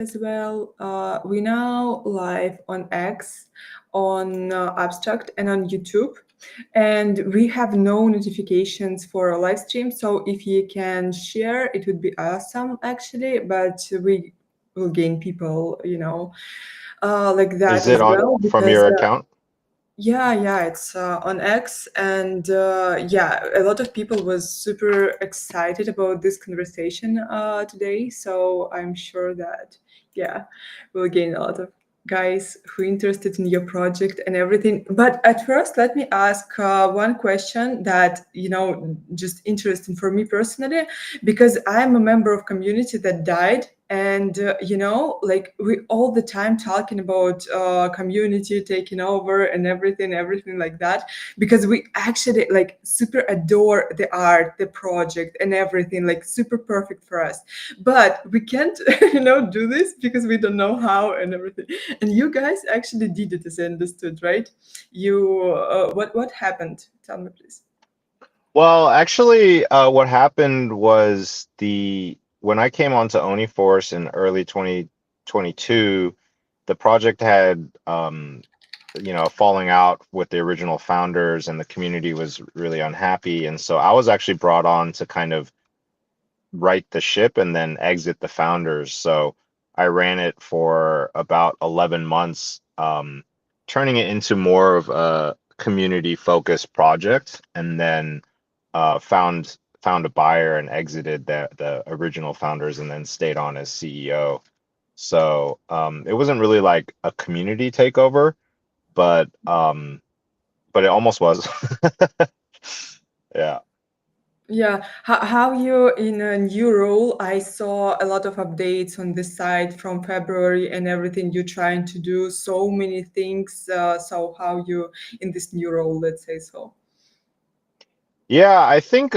as well. We now live on X, on Abstract, and on YouTube. And we have no notifications for a live stream. So if you can share, it would be awesome, actually. But we will gain people, like that Is it as on well from because your account? yeah, it's on X, and yeah, a lot of people was super excited about this conversation today. So I'm sure that yeah, we'll gain a lot of guys who interested in your project and everything. But at first, let me ask one question that just interesting for me personally, because I'm a member of community that died. And like we all the time talking about community taking over and everything like that, because we actually like super adore the art, the project, and everything, like super perfect for us. But we can't do this because we don't know how and everything. And you guys actually did it, as I understood, right? You what happened? Tell me, please. Well, actually, what happened was the when I came onto OniForce in early 2022, the project had a falling out with the original founders, and the community was really unhappy. And so I was actually brought on to kind of right the ship and then exit the founders. So I ran it for about 11 months, turning it into more of a community focused project, and then found a buyer and exited the original founders and then stayed on as CEO. So it wasn't really like a community takeover, but it almost was. Yeah. Yeah, how you in a new role? I saw a lot of updates on this side from February and everything you're trying to do, so many things. So how you in this new role, let's say so. Yeah, I think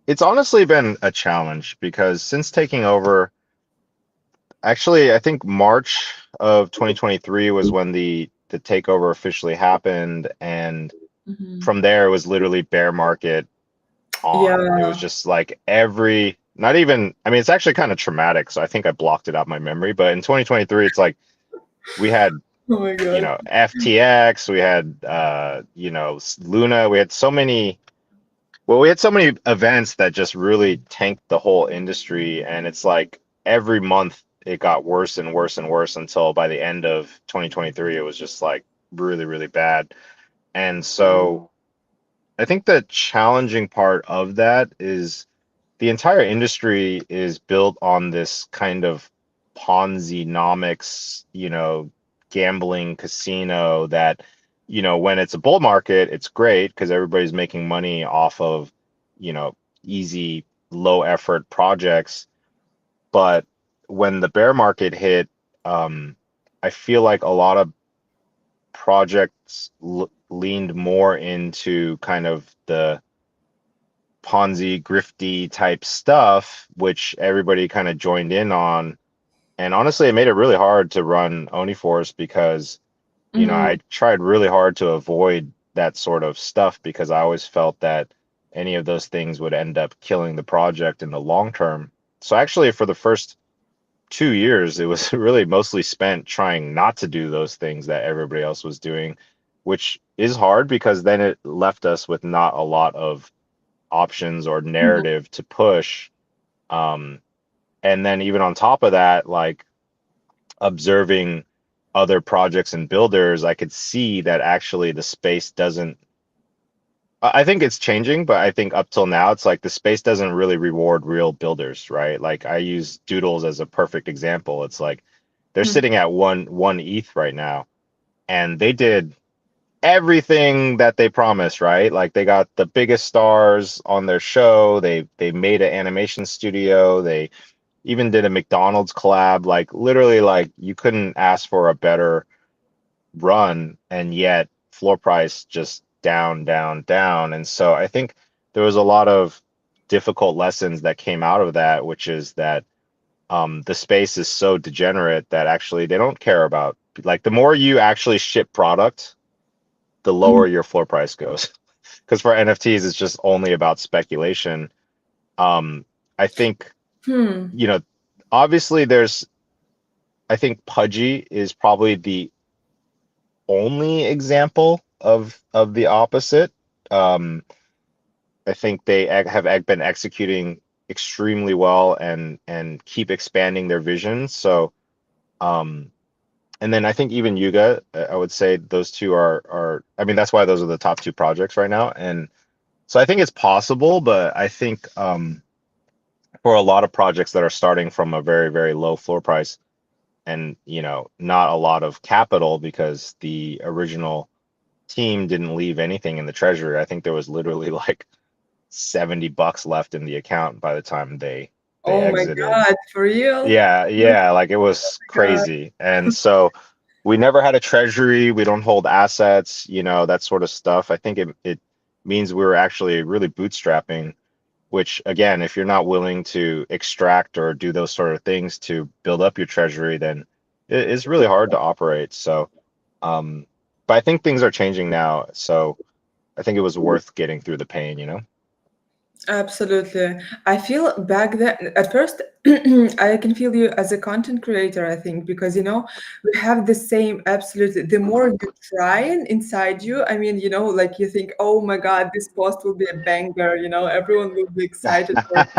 it's honestly been a challenge because since taking over, actually, I think March of 2023 was when the takeover officially happened, and Mhm. from there it was literally bear market on. It was Yeah. just like every, not even, I mean, it's actually kind of traumatic, so I think I blocked it out my memory, but in 2023 it's like we had, Oh my God. FTX, we had Luna, we had so many, well, we had so many events that just really tanked the whole industry, and it's like every month it got worse and worse and worse until by the end of 2023 it was just like really, really bad. And so I think the challenging part of that is the entire industry is built on this kind of Ponzi-nomics, gambling casino that, when it's a bull market, it's great because everybody's making money off of, you know, easy, low effort projects. But when the bear market hit, I feel like a lot of projects leaned more into kind of the Ponzi, grifty type stuff, which everybody kind of joined in on. And honestly, it made it really hard to run OniForce because, Mhm. I tried really hard to avoid that sort of stuff because I always felt that any of those things would end up killing the project in the long term. So actually, for the first 2 years, it was really mostly spent trying not to do those things that everybody else was doing, which is hard because then it left us with not a lot of options or Mhm. narrative to push. Um, and then even on top of that, like observing other projects and builders, I could see that actually the space doesn't. I think it's changing, but I think up till now, it's like the space doesn't really reward real builders, right? Like I use Doodles as a perfect example. It's like they're Mhm. sitting at one ETH right now, and they did everything that they promised, right? Like they got the biggest stars on their show. They made an animation studio. They even did a McDonald's collab. Like literally, like you couldn't ask for a better run, and yet floor price just down, down, down. And so I think there was a lot of difficult lessons that came out of that, which is that the space is so degenerate that actually they don't care about, like the more you actually ship product, the Mhm. lower your floor price goes. Because for NFTs, it's just only about speculation. I think, Hmm. you know, obviously there's I think Pudgy is probably the only example of the opposite. Um, I think they been executing extremely well and keep expanding their vision. So, um, and then I think even Yuga, I would say those two are. I mean, that's why those are the top two projects right now. And so I think it's possible, but I think for a lot of projects that are starting from a very, very low floor price and not a lot of capital because the original team didn't leave anything in the treasury. I think there was literally like $70 left in the account by the time they Oh my exited. God, for real? Yeah, Oh yeah, like it was my God. crazy. And so we never had a treasury, we don't hold assets, that sort of stuff. I think it means we were actually really bootstrapping, which again, if you're not willing to extract or do those sort of things to build up your treasury, then it's really hard to operate. So, um, but I think things are changing now. So I think it was worth getting through the pain. Absolutely. I feel back then, at first, I can feel you as a content creator, I think, because, we have the same, absolutely. The more you try and inside you, I mean, like you think, oh my God, this post will be a banger, everyone will be excited for it.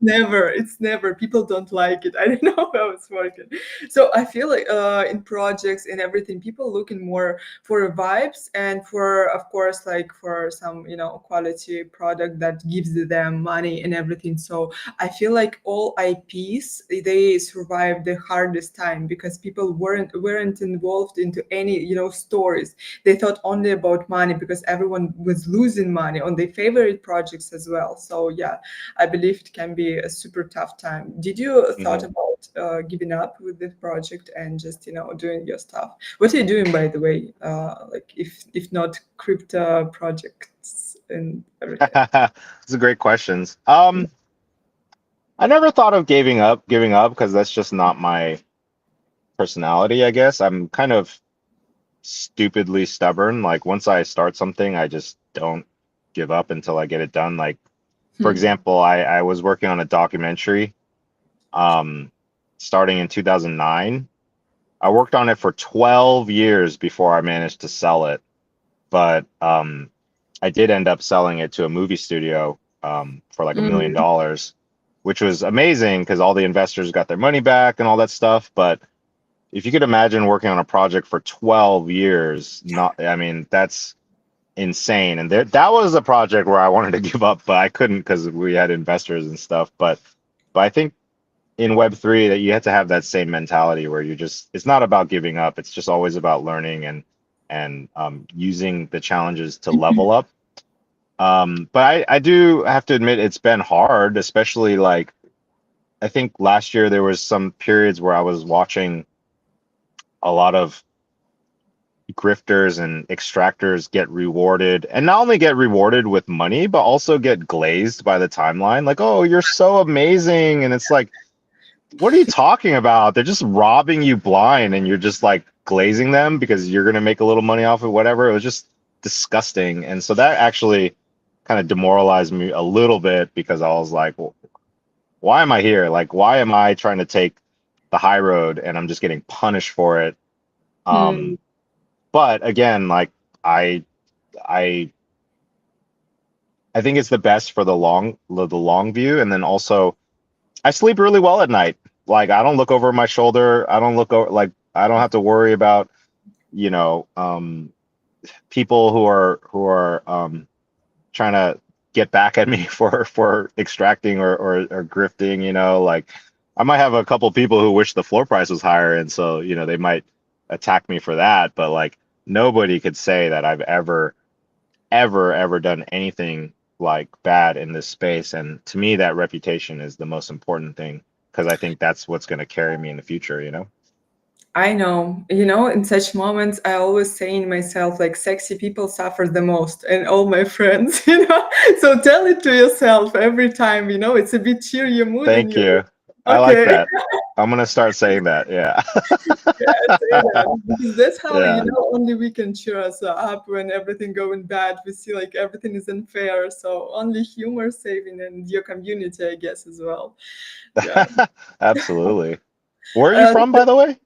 It's never people don't like it. I don't know how it's working. So I feel like in projects and everything, people looking more for vibes and for, of course, like for some quality product that gives them money and everything. So I feel like all IPs, they survived the hardest time because people weren't involved into any stories. They thought only about money because everyone was losing money on their favorite projects as well. So yeah, I believe it can be a super tough time. Did you thought Mhm. about giving up with this project and just doing your stuff? What are you doing, by the way? Like if not crypto projects and everything. Those are great questions. I never thought of giving up because that's just not my personality, I guess. I'm kind of stupidly stubborn. Like once I start something, I just don't give up until I get it done. Like for Hmm. example, I was working on a documentary um starting in 2009. I worked on it for 12 years before I managed to sell it, but I did end up selling it to a movie studio for like Mm. $1 million, which was amazing because all the investors got their money back and all that stuff. But if you could imagine working on a project for 12 years, not, I mean, that's insane. And that was a project where I wanted to give up, but I couldn't because we had investors and stuff. But I think in Web3 that you have to have that same mentality where it's not about giving up. It's just always about learning and using the challenges to level up. But I do have to admit it's been hard, especially like I think last year there was some periods where I was watching a lot of grifters and extractors get rewarded and not only get rewarded with money, but also get glazed by the timeline. Like, oh, you're so amazing. And it's like, what are you talking about? They're just robbing you blind and you're just like glazing them because you're gonna make a little money off of whatever. It was just disgusting. And so that actually kind of demoralized me a little bit because I was like, well, why am I here? Like, why am I trying to take the high road and I'm just getting punished for it? Hmm. Um, but again, like I I I think it's the best for the long view. And then also I sleep really well at night. Like I don't look over my shoulder. I don't look over like I don't have to worry about, you know, people who are trying to get back at me for extracting or grifting, like I might have a couple people who wish the floor price was higher and so, they might attack me for that, but like nobody could say that I've ever done anything like bad in this space. And to me, that reputation is the most important thing because I think that's what's going to carry me in the future. I know, in such moments, I always say in myself, like, sexy people suffer the most, and all my friends, So tell it to yourself every time, it's a bit cheery mood, and Thank you're you. I like okay. that. I'm going to start saying that. Yeah. Yeah, say that because that's how Yeah. only we can cheer us up when everything going bad. We see like everything is unfair, so only humor saving and your community, I guess, as well. Yeah. Absolutely. Where are you Uh, from, by the way?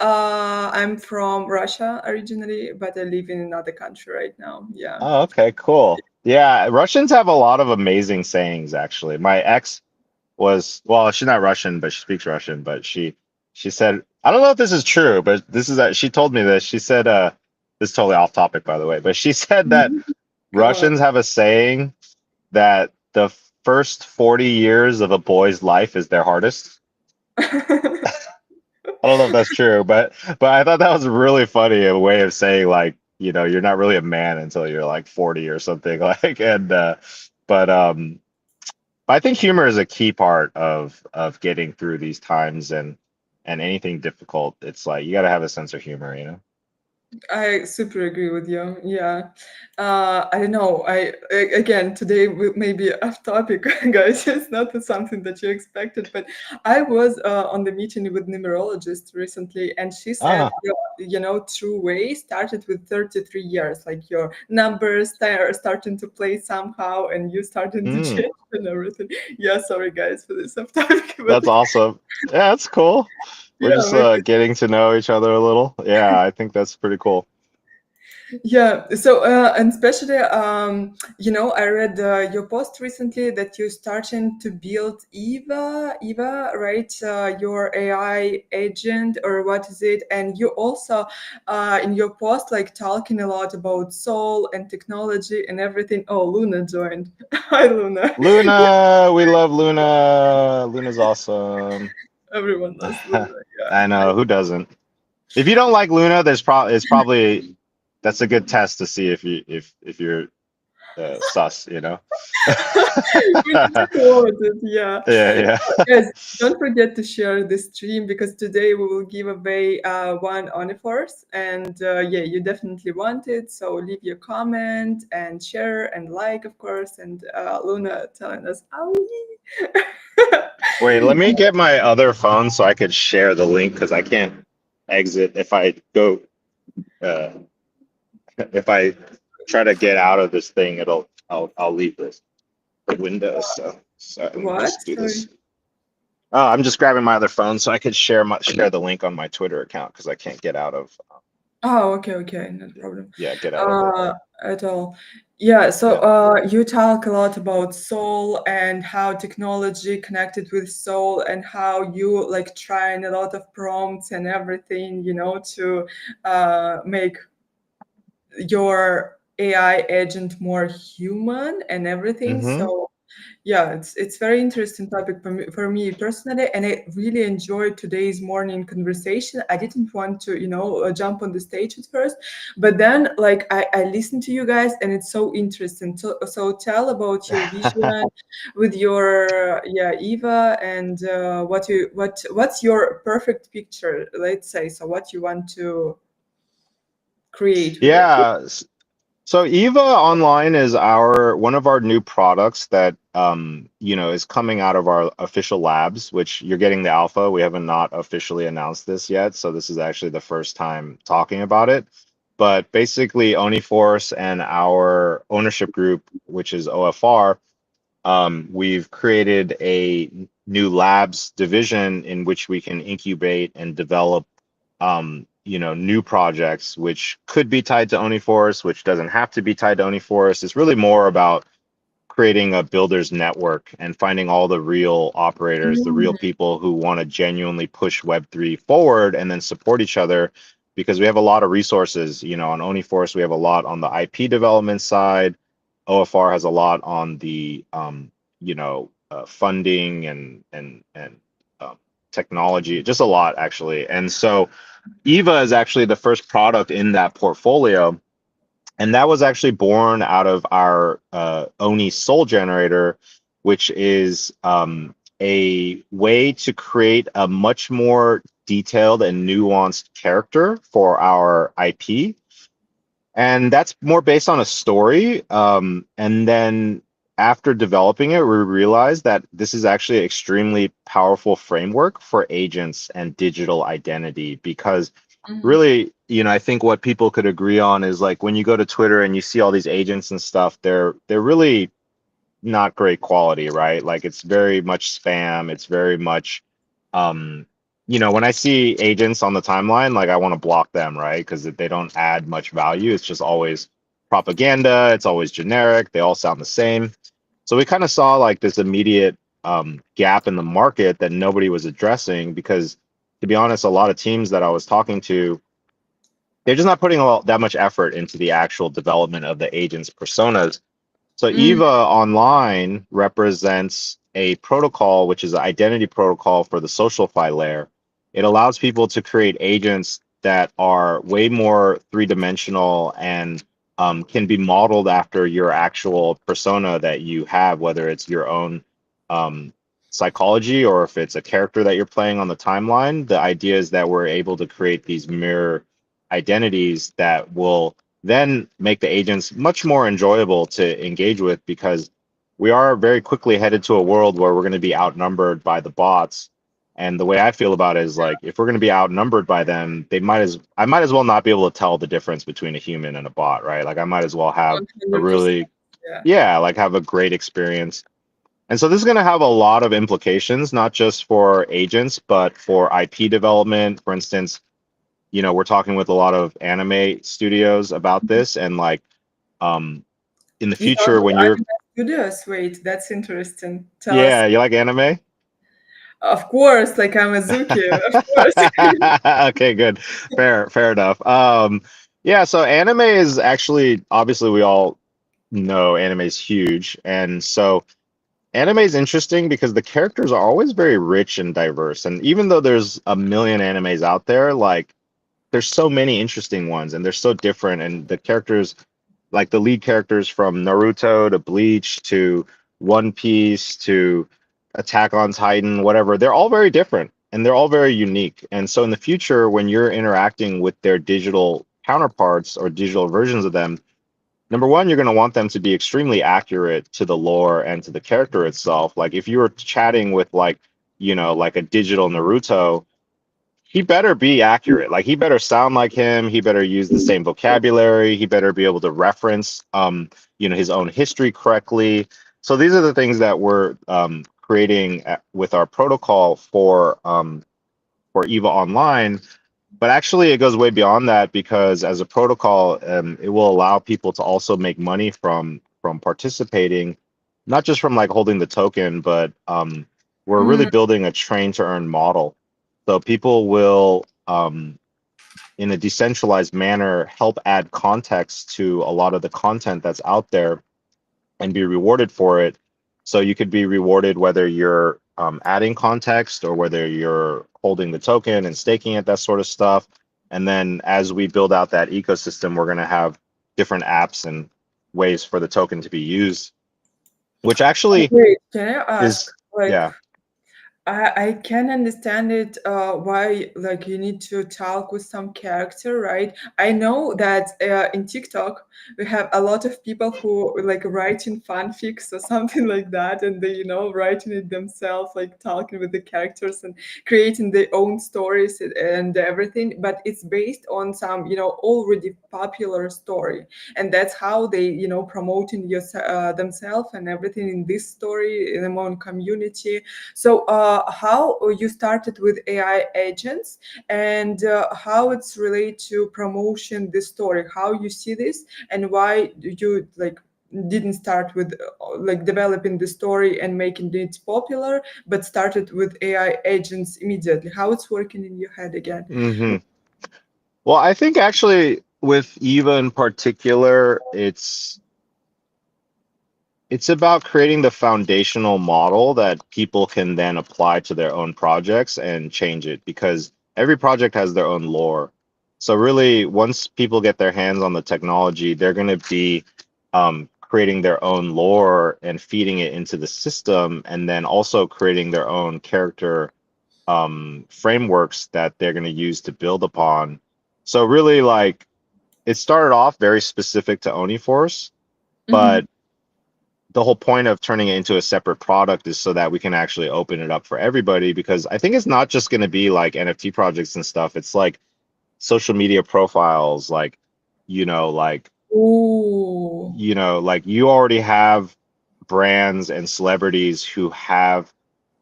I'm from Russia originally, but I live in another country right now. Yeah. Oh, okay, cool. Yeah, Russians have a lot of amazing sayings, actually. My ex was, well, she's not Russian, but she speaks Russian, but she said, I don't know if this is true, but this is she told me this. She said, this is totally off topic, by the way, but she said that Mhm. Go on. Russians have a saying that the first 40 years of a boy's life is their hardest. I don't know if that's true, but I thought that was really funny, a way of saying like, you're not really a man until you're like 40 or something like, and but I think humor is a key part of getting through these times and anything difficult. It's like you got to have a sense of humor, you know? I super agree with you. Yeah. I don't know. Again, today we may be off topic, guys. It's not something that you expected, but I was on the meeting with numerologist recently, and she said, Ah, true way started with 33 years. Like your numbers are starting to play somehow, and you starting to mm, change and everything. Yeah. Sorry, guys, for this off topic, but that's awesome. Yeah, that's cool. We're yeah, just getting to know each other a little. Yeah, I think that's pretty cool. yeah. So, and especially, I read your post recently that you're starting to build Eva, right? Your AI agent, or what is it? And you also, in your post, like talking a lot about soul and technology and everything. Oh, Luna joined. Hi, Luna. Luna, we love Luna. Luna's awesome. Everyone loves Luna. Yeah. I know, who doesn't? If you don't like Luna, it's probably that's a good test to see if you're sus, you know? We need to quote it, yeah. Yeah, Yes, don't forget to share this stream because today we will give away one Oniforce, and yeah, you definitely want it. So leave your comment and share and like, of course. And Luna telling us, "Owie." Wait, let me get my other phone so I could share the link because I can't exit if I go uh if I try to get out of this thing, I'll leave this window. So let me What? just do Sorry. this. Oh, I'm just grabbing my other phone so I could share the link on my Twitter account because I can't get out of Oh, okay, okay, no problem. yeah, get out of it. Uh, at all. Yeah, so Yeah. you talk a lot about soul and how technology connected with soul and how you like trying a lot of prompts and everything, to make your AI agent more human and everything. Mm-hmm. So yeah, it's very interesting topic for me personally, and I really enjoyed today's morning conversation. I didn't want to, jump on the stage at first, but then like I listened to you guys, and it's so interesting. So tell about your vision with your Eva, and what's your perfect picture, let's say. So what you want to create with it? Yeah. So Eva Online is our one of our new products that is coming out of our official labs, which you're getting the alpha. We haven't not officially announced this yet, so this is actually the first time talking about it. But basically, Oniforce and our ownership group, which is OFR, we've created a new labs division in which we can incubate and develop, new projects, which could be tied to Oniforce, which doesn't have to be tied to Oniforce. It's really more about creating a builder's network and finding all the real operators, the real Mm, people who want to genuinely push Web3 forward and then support each other because we have a lot of resources. On Oniforce, we have a lot on the IP development side. OFR has a lot on the funding and technology, just a lot actually. And so Eva is actually the first product in that portfolio, and that was actually born out of our Oni Soul Generator, which is a way to create a much more detailed and nuanced character for our IP. And that's more based on a story. And then after developing it, we realized that this is actually an extremely powerful framework for agents and digital identity because mhm, really, I think what people could agree on is like when you go to Twitter and you see all these agents and stuff, they're really not great quality, right? Like it's very much spam. It's very much um, when I see agents on the timeline, like I want to block them, right? Because they don't add much value. It's just always propaganda. It's always generic. They all sound the same. So we kind of saw like this immediate gap in the market that nobody was addressing because, to be honest, a lot of teams that I was talking to, they're just not putting that much effort into the actual development of the agents' personas. So Mm, EVA Online represents a protocol, which is an identity protocol for the SocialFi layer. It allows people to create agents that are way more three-dimensional and can be modeled after your actual persona that you have, whether it's your own um, psychology or if it's a character that you're playing on the timeline. The idea is that we're able to create these mirror identities that will then make the agents much more enjoyable to engage with because we are very quickly headed to a world where we're going to be outnumbered by the bots. And the way I feel about it is like if we're going to be outnumbered by them, I might as well not be able to tell the difference between a human and a bot, right? Like I might as well have a 100%. really Yeah. yeah, like have a great experience. And so this is going to have a lot of implications, not just for agents, but for IP development. For instance, we're talking with a lot of anime studios about this, and like um, in the You talk future with when you're anime studios. Wait, that's interesting. Tell us. yeah, you like anime? Of course, like I'm a Zuki, of course. Okay, good. Fair enough. Yeah, so anime is actually obviously we all know anime is huge, and so anime is interesting because the characters are always very rich and diverse. And even though there's a million animes out there, like there's so many interesting ones and they're so different, and the characters, like the lead characters from Naruto to Bleach to One Piece to Attack on Titan, whatever, they're all very different and they're all very unique. And so in the future, when you're interacting with their digital counterparts or digital versions of them, number one, you're going to want them to be extremely accurate to the lore and to the character itself. Like if you were chatting with like a digital Naruto, he better be accurate. Like he better sound like him. He better use the same vocabulary. He better be able to reference, his own history correctly. So these are the things that we're creating with our protocol for EVA Online. But actually, it goes way beyond that because as a protocol, it will allow people to also make money from participating, not just from like holding the token, but we're really Mm, building a train to earn model. So people will, in a decentralized manner, help add context to a lot of the content that's out there and be rewarded for it. So you could be rewarded whether you're adding context or whether you're holding the token and staking it, that sort of stuff. And then as we build out that ecosystem, we're going to have different apps and ways for the token to be used, which actually wait, can I ask, is, like, yeah. I can understand it, why like you need to talk with some character, right? I know that in TikTok we have a lot of people who like writing fanfics or something like that, and they writing it themselves, like talking with the characters and creating their own stories and everything. But it's based on some already popular story, and that's how they promoting themselves and everything in this story in their own community. So, how you started with AI agents, and how it's related to promotion this story? How you see this, and why you like didn't start with like developing the story and making it popular, but started with AI agents immediately? How it's working in your head again? Hmm. Well, I think actually with Eva in particular, it's about creating the foundational model that people can then apply to their own projects and change it because every project has their own lore. So really, once people get their hands on the technology, they're going to be creating their own lore and feeding it into the system, and then also creating their own character frameworks that they're going to use to build upon. So really, like it started off very specific to Oniforce, Hmm. but the whole point of turning it into a separate product is so that we can actually open it up for everybody because I think it's not just going to be like NFT projects and stuff. It's like social media profiles, like, you know, like, Ooh. like you already have brands and celebrities who have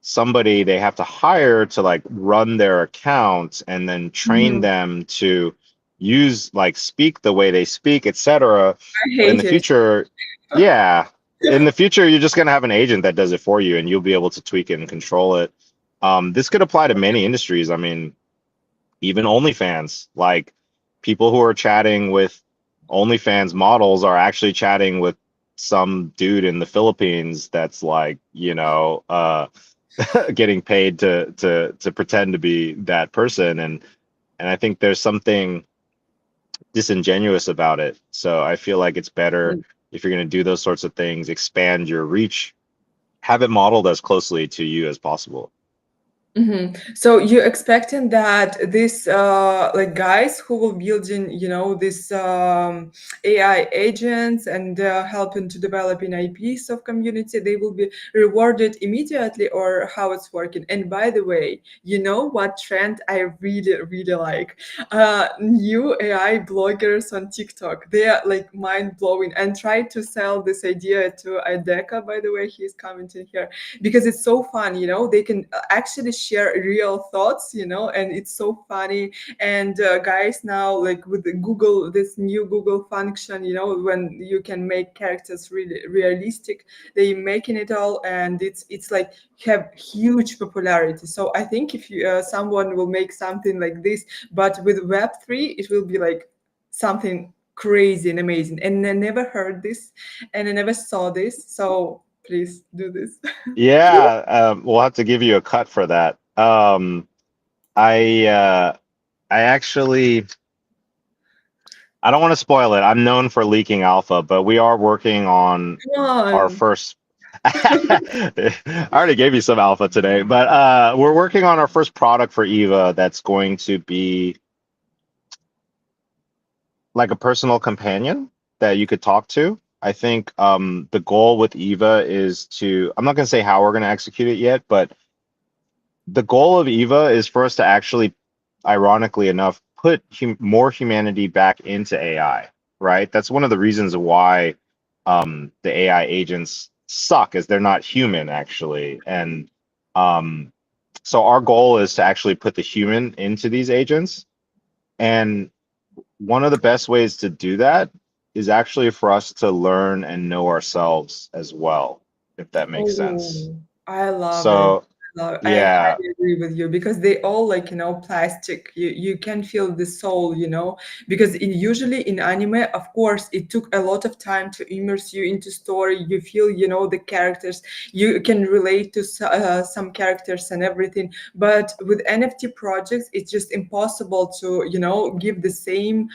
somebody they have to hire to like run their account and then train Mhm. them to use like speak the way they speak, etc. I But in the hate it. future, yeah, in the future, you're just going to have an agent that does it for you and you'll be able to tweak it and control it. This could apply to many industries. I mean, even OnlyFans, like people who are chatting with OnlyFans models are actually chatting with some dude in the Philippines that's like, getting paid to pretend to be that person. And I think there's something disingenuous about it. So I feel like it's better if you're going to do those sorts of things, expand your reach, have it modeled as closely to you as possible. So you're expecting that this like guys who will building, this AI agents and helping to develop in IPs of community, they will be rewarded immediately, or how it's working? And by the way, you know what trend I really really like? New AI bloggers on TikTok. They are like mind blowing, and try to sell this idea to Ideka. By the way, he's commenting here because it's so fun. They can actually share real thoughts, and it's so funny. And guys, now like with the Google, this new Google function, when you can make characters really realistic, they making it all, and it's like have huge popularity. So I think if you someone will make something like this, but with Web3, it will be like something crazy and amazing. And I never heard this, and I never saw this. So please do this. Yeah, we'll have to give you a cut for that. I uh, I actually I don't want to spoil it. I'm known for leaking alpha, but we are working on Come our on. first. I already gave you some alpha today, but we're working on our first product for Eva that's going to be like a personal companion that you could talk to. I think the goal with Eva is to, I'm not going to say how we're going to execute it yet, but the goal of Eva is for us to actually, ironically enough, put more humanity back into AI, right? That's one of the reasons why the AI agents suck, is they're not human actually. And um, so our goal is to actually put the human into these agents. And one of the best ways to do that is actually for us to learn and know ourselves as well, if that makes sense. Oh, I love it. So I yeah, highly agree with you because they all like, plastic. You can feel the soul, because usually in anime, of course, it took a lot of time to immerse you into story. You feel, the characters. You can relate to some characters and everything. But with NFT projects, it's just impossible to, give the same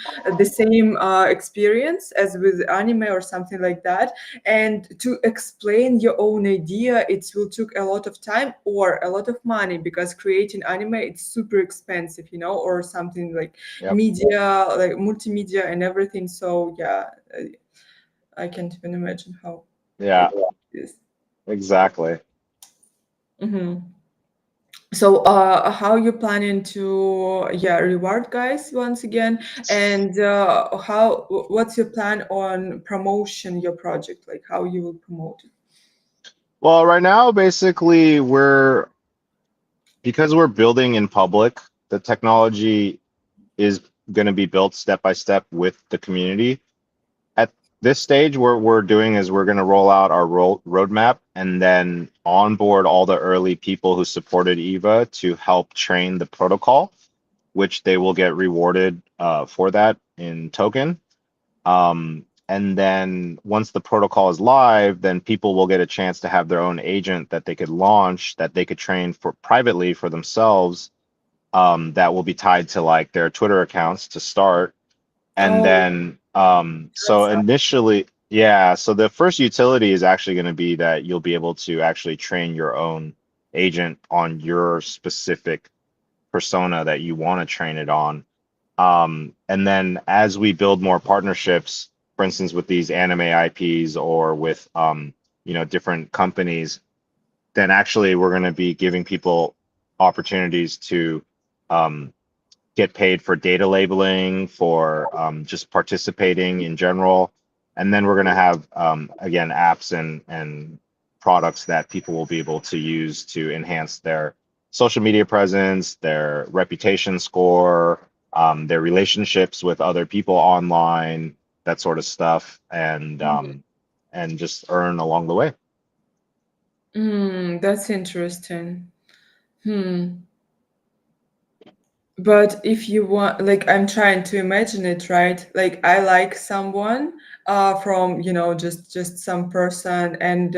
experience as with anime or something like that. And to explain your own idea, it will took a lot of time or a lot of money, because creating anime, it's super expensive, or something like yep, media, like multimedia and everything. So yeah, I can't even imagine how it yeah, is. exactly. So how you planning to, reward guys once again? And what's your plan on promotion your project, like how you will promote it? Well, right now, basically, because we're building in public, the technology is going to be built step by step with the community. At this stage, what we're doing is we're going to roll out our roadmap and then onboard all the early people who supported EVA to help train the protocol, which they will get rewarded for that in token. And then once the protocol is live, then people will get a chance to have their own agent that they could launch, that they could train for privately for themselves. That will be tied to like their Twitter accounts to start. And Oh, then, so that's initially, yeah, so the first utility is actually going to be that you'll be able to actually train your own agent on your specific persona that you want to train it on. And then as we build more partnerships, for instance, with these anime IPs or with different companies, then actually we're going to be giving people opportunities to um, get paid for data labeling, for just participating in general. And then we're going to have again apps and products that people will be able to use to enhance their social media presence, their reputation score, their relationships with other people online, that sort of stuff, and just earn along the way. That's interesting. Hmm. But if you want, like, I'm trying to imagine it, right? Like, I like someone from, just some person, and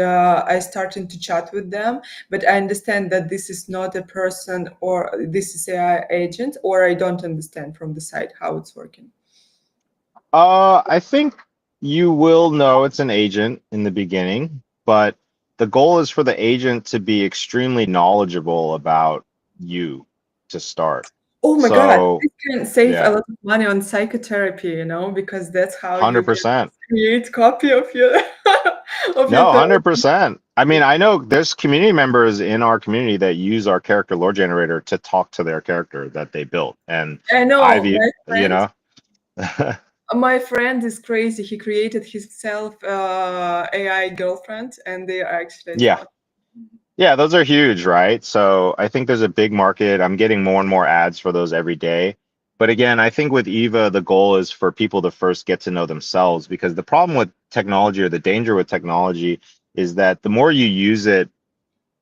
I starting to chat with them, but I understand that this is not a person, or this is AI agent, or I don't understand from the side how it's working. I think you will know it's an agent in the beginning, but the goal is for the agent to be extremely knowledgeable about you to start. Oh my God, So, this can save a yeah, lot of money on psychotherapy, because that's how you can 100%. create copy of your of your No, therapy. 100%. I mean, I know there's community members in our community that use our character lore generator to talk to their character that they built. And I I've, know u- you know, my friend is crazy. He created himself AI girlfriend, and they are actually yeah. talking. Yeah, those are huge, right? So I think there's a big market. I'm getting more and more ads for those every day. But again, I think with Eva, the goal is for people to first get to know themselves, because the problem with technology, or the danger with technology, is that the more you use it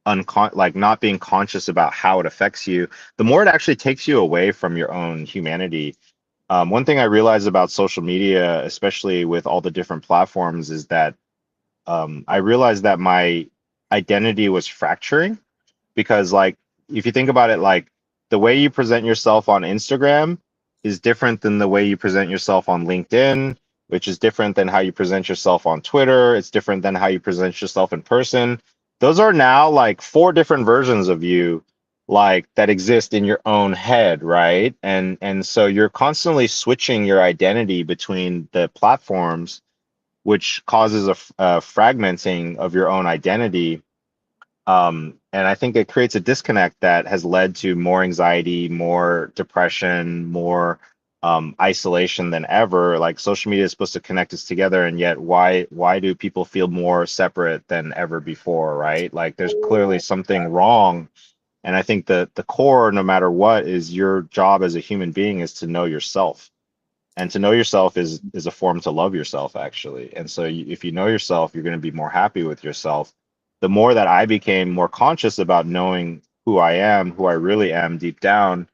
like not being conscious about how it affects you, the more it actually takes you away from your own humanity. One thing I realized about social media, especially with all the different platforms, is that I realized that my identity was fracturing, because like if you think about it, like the way you present yourself on Instagram is different than the way you present yourself on LinkedIn, which is different than how you present yourself on Twitter. It's different than how you present yourself in person. Those are now like four different versions of you, like that exist in your own head, right? And so you're constantly switching your identity between the platforms, which causes a fragmenting of your own identity. And I think it creates a disconnect that has led to more anxiety, more depression, more isolation than ever. Like social media is supposed to connect us together, and yet why do people feel more separate than ever before, right? Like there's clearly something wrong. And I think the core, no matter what, is your job as a human being is to know yourself. And to know yourself is a form to love yourself, actually. And so if you know yourself, you're going to be more happy with yourself. The more that I became more conscious about knowing who I am, who I really am deep down,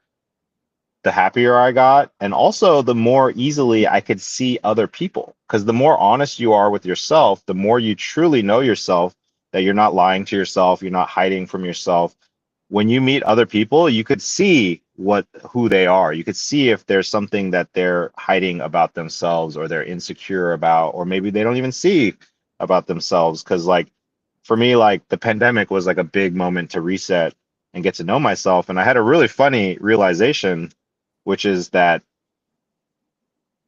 the happier I got. And also the more easily I could see other people. Because the more honest you are with yourself, the more you truly know yourself, that you're not lying to yourself, you're not hiding from yourself. When you meet other people, you could see who they are. You could see if there's something that they're hiding about themselves, or they're insecure about, or maybe they don't even see about themselves. Because like for me, like the pandemic was like a big moment to reset and get to know myself. And I had a really funny realization, which is that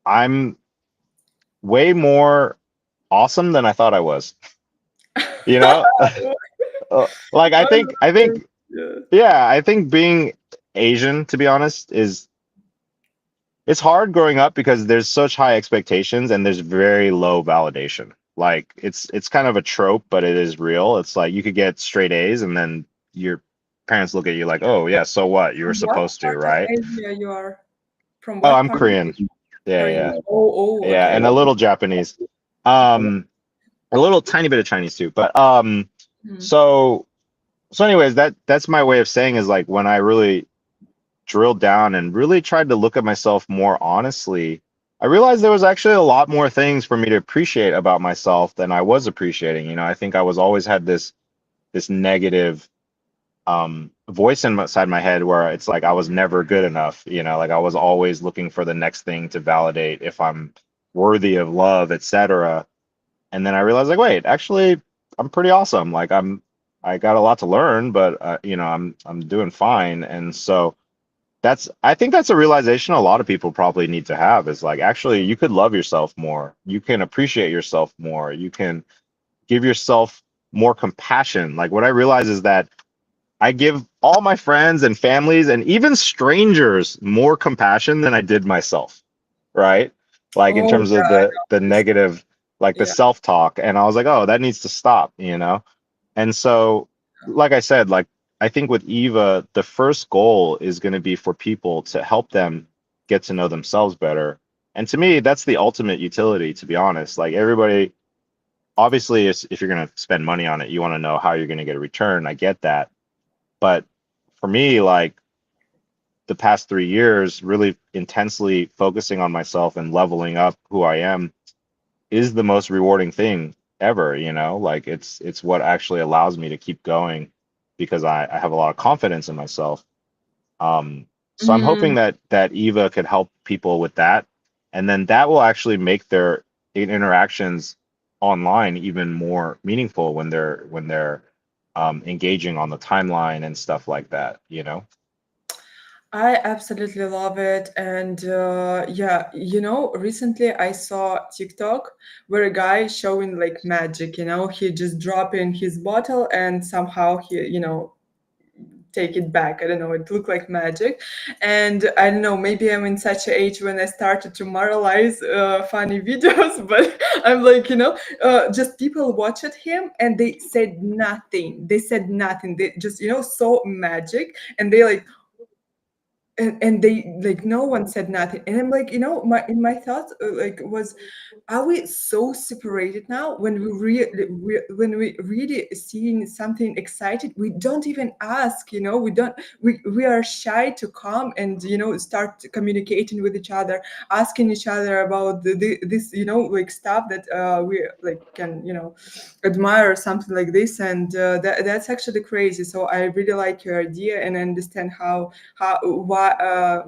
I'm way more awesome than I thought I was. You know, like Yeah. yeah, I think being Asian, to be honest, is it's hard growing up because there's such high expectations and there's very low validation. Like it's kind of a trope, but it is real. It's like you could get straight A's and then your parents look at you like, "Oh, yeah, so what? You were From what supposed to, part of right?" Asia you are? From Oh, what I'm part? Korean. Yeah, Korea. yeah. Oh, Yeah, okay. and a little Japanese. Um a little tiny bit of Chinese too. But Hmm. so so anyways, that's my way of saying is like when I really drilled down and really tried to look at myself more honestly, I realized there was actually a lot more things for me to appreciate about myself than I was appreciating. I think I was always had this negative voice inside my head where it's like I was never good enough, like I was always looking for the next thing to validate if I'm worthy of love, etc. And then I realized like, wait, actually I'm pretty awesome. Like I got a lot to learn, but I'm doing fine. And so I think that's a realization a lot of people probably need to have, is like actually you could love yourself more. You can appreciate yourself more. You can give yourself more compassion. Like what I realize is that I give all my friends and families and even strangers more compassion than I did myself, right? Like in Oh terms of yeah, I the know this. negative, like the Yeah. self-talk. And I was like, oh, that needs to stop, you know? And so, like I said, like I think with Eva, the first goal is going to be for people to help them get to know themselves better. And to me, that's the ultimate utility, to be honest. Like everybody, obviously, if you're going to spend money on it, you want to know how you're going to get a return. I get that. But for me, like the past 3 years, really intensely focusing on myself and leveling up who I am is the most rewarding thing ever, you know? Like it's what actually allows me to keep going because I have a lot of confidence in myself. So I'm hoping Mhm. that Eva could help people with that, and then that will actually make their interactions online even more meaningful when they're engaging on the timeline and stuff like that, you know? I absolutely love it. And yeah, recently I saw TikTok where a guy showing like magic, he just drop in his bottle and somehow he, take it back. I don't know, it looked like magic. And I don't know, maybe I'm in such an age when I started to moralize funny videos, but I'm like, just people watched him and they said nothing. They said nothing. They just, saw magic and they like, and they like no one said nothing, and I'm like, my in my thoughts like was, are we so separated now? When when we really seeing something excited, we don't even ask, we don't, we are shy to come and start communicating with each other, asking each other about this, like stuff that we like can, admire or something like this. And that's actually crazy. So I really like your idea and I understand how why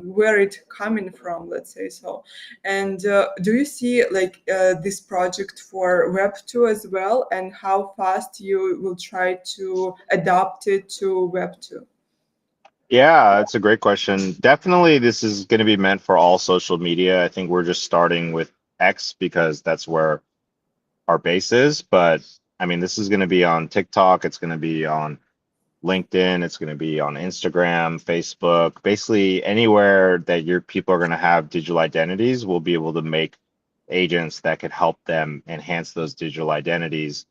where it coming from, let's say so. And do you see like this project for web 2 as well, and how fast you will try to adapt it to web 2? Yeah, it's a great question. Definitely, this is going to be meant for all social media. I think we're just starting with X because that's where our base is. But I mean, this is going to be on TikTok, it's going to be on LinkedIn, it's going to be on Instagram, Facebook, basically anywhere that your people are going to have digital identities, we'll be able to make agents that could help them enhance those digital identities.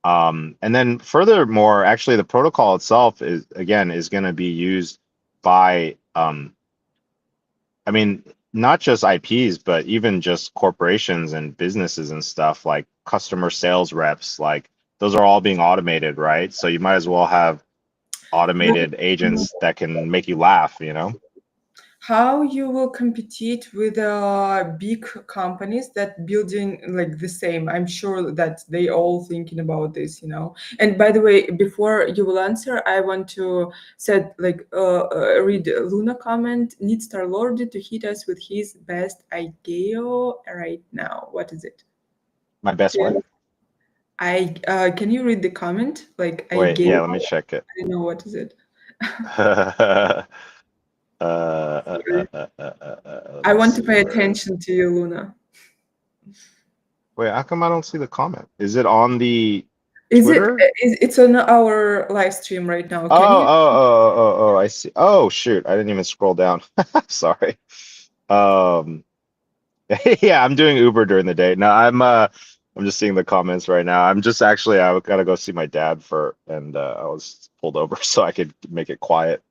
And then furthermore, actually the protocol itself is again is going to be used by I mean, not just IPs, but even just corporations and businesses and stuff like customer sales reps, like those are all being automated, right? So you might as well have automated agents that can make you laugh, you know? How you will compete with big companies that building like the same? I'm sure that they all thinking about this, And by the way, before you will answer, I want to said like read Luna comment. Need Star Lord to hit us with his best idea right now. What is it? My best Yeah. what? I can you read the comment? Like I Wait, gave. yeah, let me I check it. don't know what is it. Sorry. Let I me want to see pay where. attention to you, Luna. Wait, how come I don't see the comment? Is it on the Is it? Twitter? It's on our live stream right now. Oh, Can you? I see. Oh, shoot. I didn't even scroll down. Sorry. Um, yeah, I'm doing Uber during the day. No, I'm just seeing the comments right now. I'm just actually I gotta go see my dad for and I was pulled over so I could make it quiet.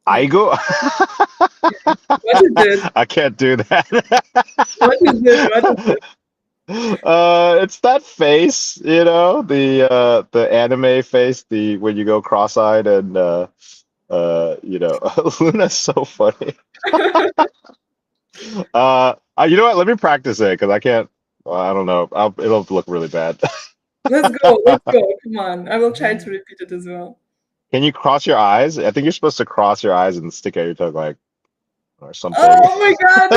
I Yeah. go What is it? I can't do that. What is it? What is it? It's that face, the anime face, the when you go cross-eyed and Luna's so funny. You know what? Let me practice it because I can't. Well, I don't know. It'll look really bad. Let's go. Let's go. Come on. I will try to repeat it as well. Can you cross your eyes? I think you're supposed to cross your eyes and stick out your tongue like or something. Oh my God!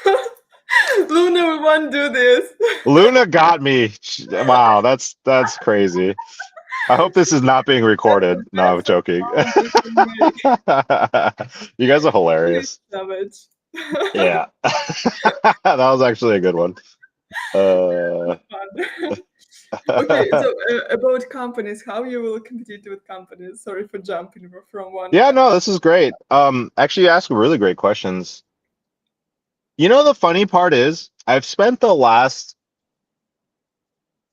No, Luna, we won't do this. Luna got me. Wow, that's crazy. I hope this is not being That's the recorded. No, I'm best joking. sound you can make. You guys are Really hilarious. savage. Yeah. That was actually a good one. Uh, Fun. Okay, so about companies, how you will compete with companies? Sorry for jumping from one. yeah, no, this is great. Actually, you ask really great questions. You know, the funny part is I've spent the last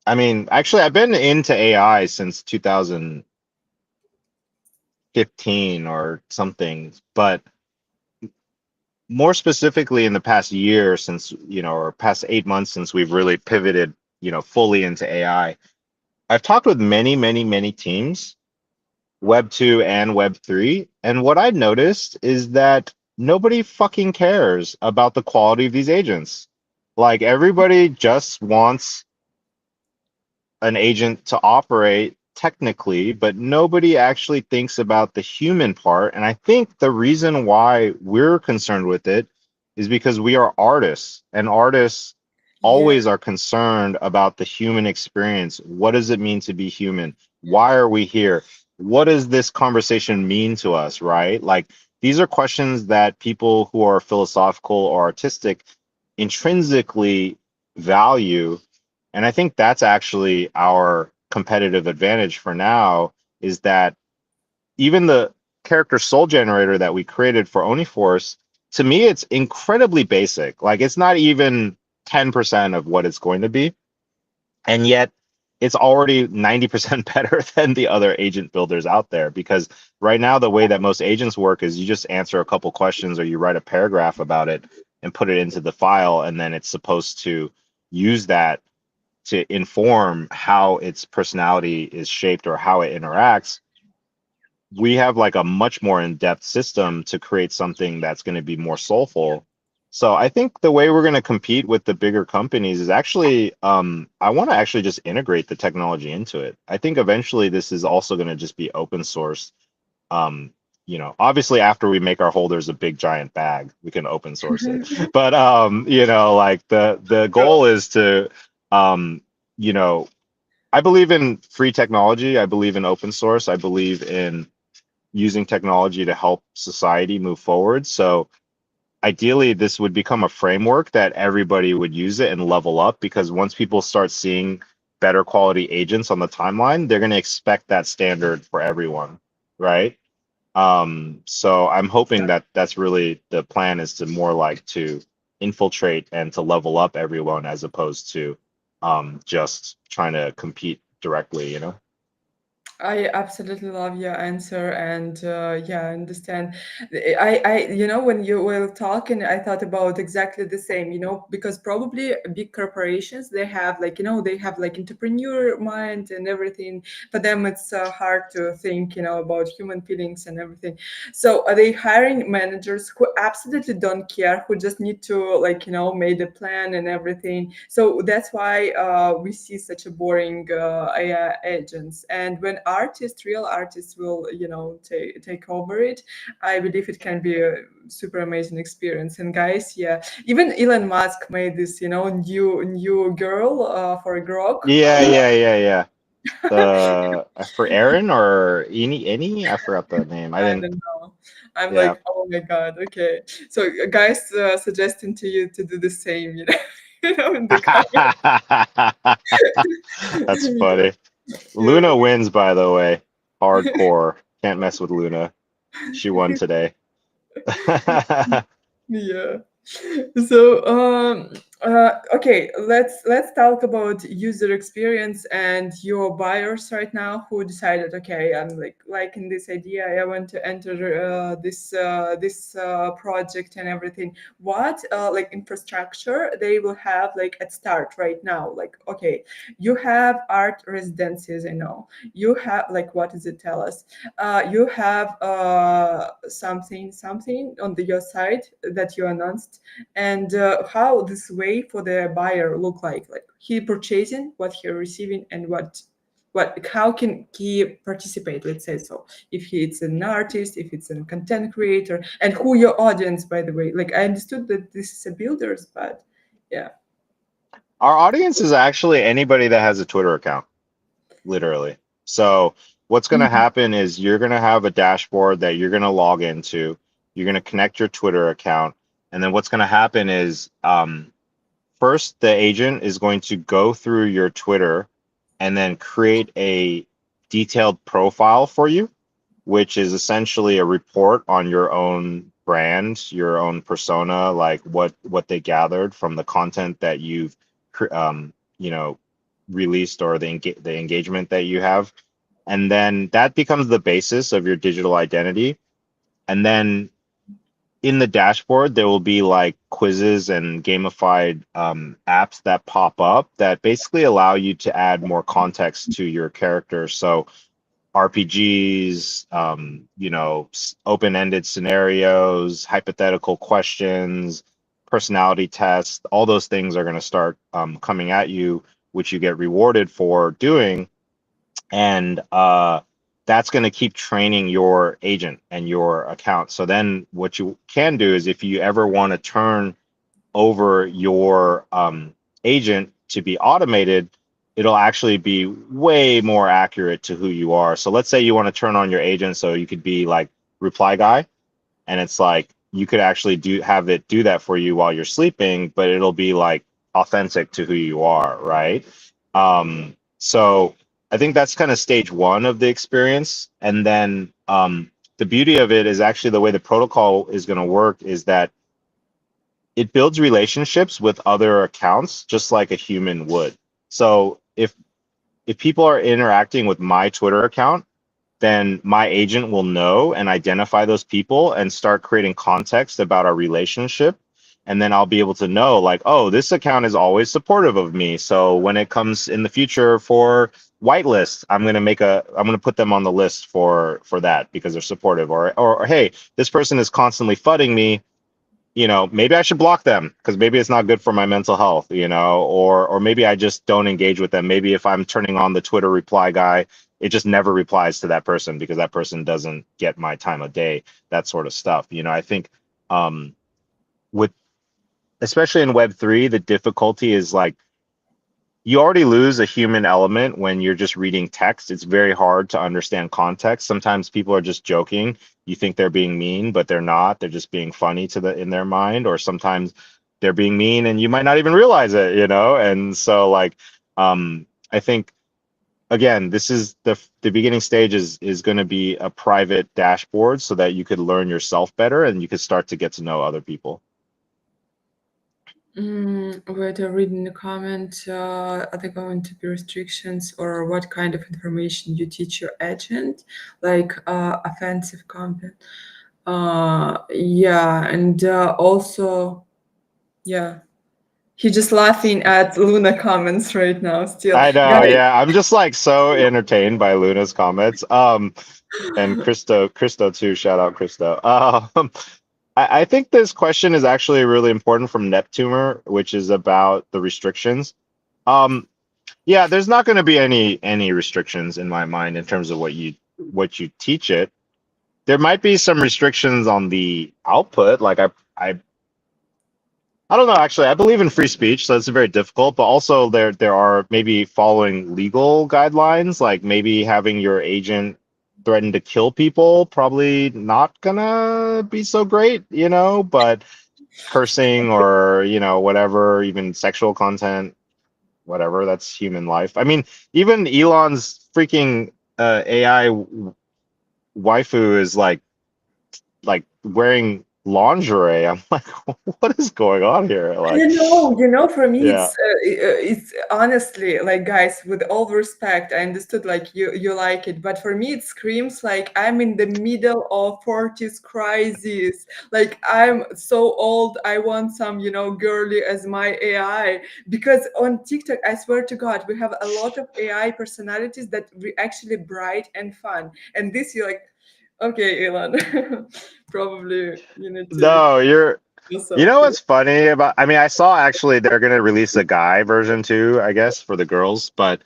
I mean, actually, I've been into AI since 2015 or something, but more specifically in the past year since, or past 8 months since we've really pivoted, fully into AI. I've talked with many, many, many teams, Web 2 and Web 3, and what I noticed is that nobody fucking cares about the quality of these agents. Like everybody just wants an agent to operate technically, but nobody actually thinks about the human part. And I think the reason why we're concerned with it is because we are artists, and artists Yeah, always are concerned about the human experience. What does it mean to be human? Why are we here? What does this conversation mean to us, right? Like these are questions that people who are philosophical or artistic intrinsically value, and I think that's actually our competitive advantage for now, is that even the character soul generator that we created for Oniforce, to me, it's incredibly basic. Like it's not even 10% of what it's going to be. And yet it's already 90% better than the other agent builders out there. Because right now, the way that most agents work is you just answer a couple questions or you write a paragraph about it and put it into the file. And then it's supposed to use that to inform how its personality is shaped or how it interacts. We have like a much more in-depth system to create something that's going to be more soulful. So I think the way we're going to compete with the bigger companies is actually, I want to actually just integrate the technology into it. I think eventually this is also going to just be open source. Um, Obviously after we make our holders a big giant bag, we can open source it. But like the goal is to, um, you know, I believe in free technology. I believe in open source. I believe in using technology to help society move forward. So ideally, this would become a framework that everybody would use it and level up, because once people start seeing better quality agents on the timeline, they're going to expect that standard for everyone, right? So I'm hoping that that's really the plan, is to more like to infiltrate and to level up everyone as opposed to just trying to compete directly, you know? I absolutely love your answer, and yeah, I understand. When you were talking, I thought about exactly the same. Because probably big corporations, they have like they have like entrepreneur mind and everything. For them, it's hard to think about human feelings and everything. So are they hiring managers who absolutely don't care, who just need to like made a plan and everything? So that's why we see such a boring AI agents. And when real artists will take over it, I believe it can be a super amazing experience. And guys, yeah, even Elon Musk made this new girl for a grok. Yeah, yeah, yeah, yeah. For Aaron or any, I forgot the name. I I didn't. don't know. I'm Yeah. like, oh my god, okay. So guys, suggesting to you to do the same, in the comments. That's funny. Yeah. Luna wins, by the way. Hardcore. Can't mess with Luna. She won today. Yeah. So okay, let's talk about user experience and your buyers right now who decided, okay, I'm like liking this idea, I want to enter this project and everything. What like infrastructure they will have like at start right now? Like, okay, you have art residencies, I know. You have like, what does it tell us? You have something on your side that you announced, and how this way for the buyer look like he purchasing what he receiving, and what how can he participate, let's say. So if it's an artist, if it's a content creator, and who your audience, by the way. Like, I understood that this is a builders, but yeah. Our audience is actually anybody that has a Twitter account, literally. So what's going to Mhm. happen is you're going to have a dashboard that you're going to log into. You're going to connect your Twitter account, and then what's going to happen is, first, the agent is going to go through your Twitter and then create a detailed profile for you, which is essentially a report on your own brand, your own persona, like what they gathered from the content that you've, um, you know, released or the engagement that you have. And then that becomes the basis of your digital identity. And then in the dashboard, there will be like quizzes and gamified apps that pop up that basically allow you to add more context to your character. So RPGs, open-ended scenarios, hypothetical questions, personality tests, all those things are going to start coming at you, which you get rewarded for doing. And that's going to keep training your agent and your account. So then what you can do is if you ever want to turn over your agent to be automated, it'll actually be way more accurate to who you are. So let's say you want to turn on your agent so you could be like reply guy, and it's like you could actually have it do that for you while you're sleeping, but it'll be like authentic to who you are, right? So I think that's kind of stage one of the experience. And then the beauty of it is actually the way the protocol is going to work is that it builds relationships with other accounts just like a human would. So if people are interacting with my Twitter account, then my agent will know and identify those people and start creating context about our relationship. And then I'll be able to know like, oh, this account is always supportive of me. So when it comes in the future for whitelist, I'm gonna put them on the list for that because they're supportive. Or hey, this person is constantly fudding me, maybe I should block them because maybe it's not good for my mental health, or maybe I just don't engage with them. Maybe if I'm turning on the Twitter reply guy, it just never replies to that person because that person doesn't get my time of day, that sort of stuff. I think um, with especially in Web3, the difficulty is like you already lose a human element when you're just reading text. It's very hard to understand context. Sometimes people are just joking. You think they're being mean, but they're not. They're just being funny in their mind. Or sometimes they're being mean and you might not even realize it. And so like I think again, this is the beginning stage is going to be a private dashboard so that you could learn yourself better and you could start to get to know other people. Wait, I read in the comment, are there going to be restrictions or what kind of information you teach your agent, like offensive content? Yeah, and also, yeah, he just laughing at Luna comments right now still. I know, Guys, yeah. I'm just like so entertained by Luna's comments. And Christo too. Shout out Christo. I think this question is actually really important from Neptuner, which is about the restrictions. Um, yeah, there's not going to be any restrictions in my mind in terms of what you teach it. There might be some restrictions on the output. Like I don't know, actually. I believe in free speech, so it's very difficult, but also there are maybe following legal guidelines, like maybe having your agent threaten to kill people, probably not gonna be so great, but cursing or, whatever, even sexual content, whatever, that's human life. I mean, even Elon's freaking AI waifu is like wearing lingerie. I'm like, what is going on here? Like, for me, yeah. it's honestly like, guys, with all respect, I understood like you like it, but for me, it screams like I'm in the middle of 40s crisis. Like I'm so old, I want some, girly as my AI. Because on TikTok, I swear to God, we have a lot of AI personalities that actually bright and fun. And this, you're like, okay, Elon, probably you need to No, you yourself know here. what's funny about, I mean, I saw actually they're gonna release a guy version too, I guess, for the girls, but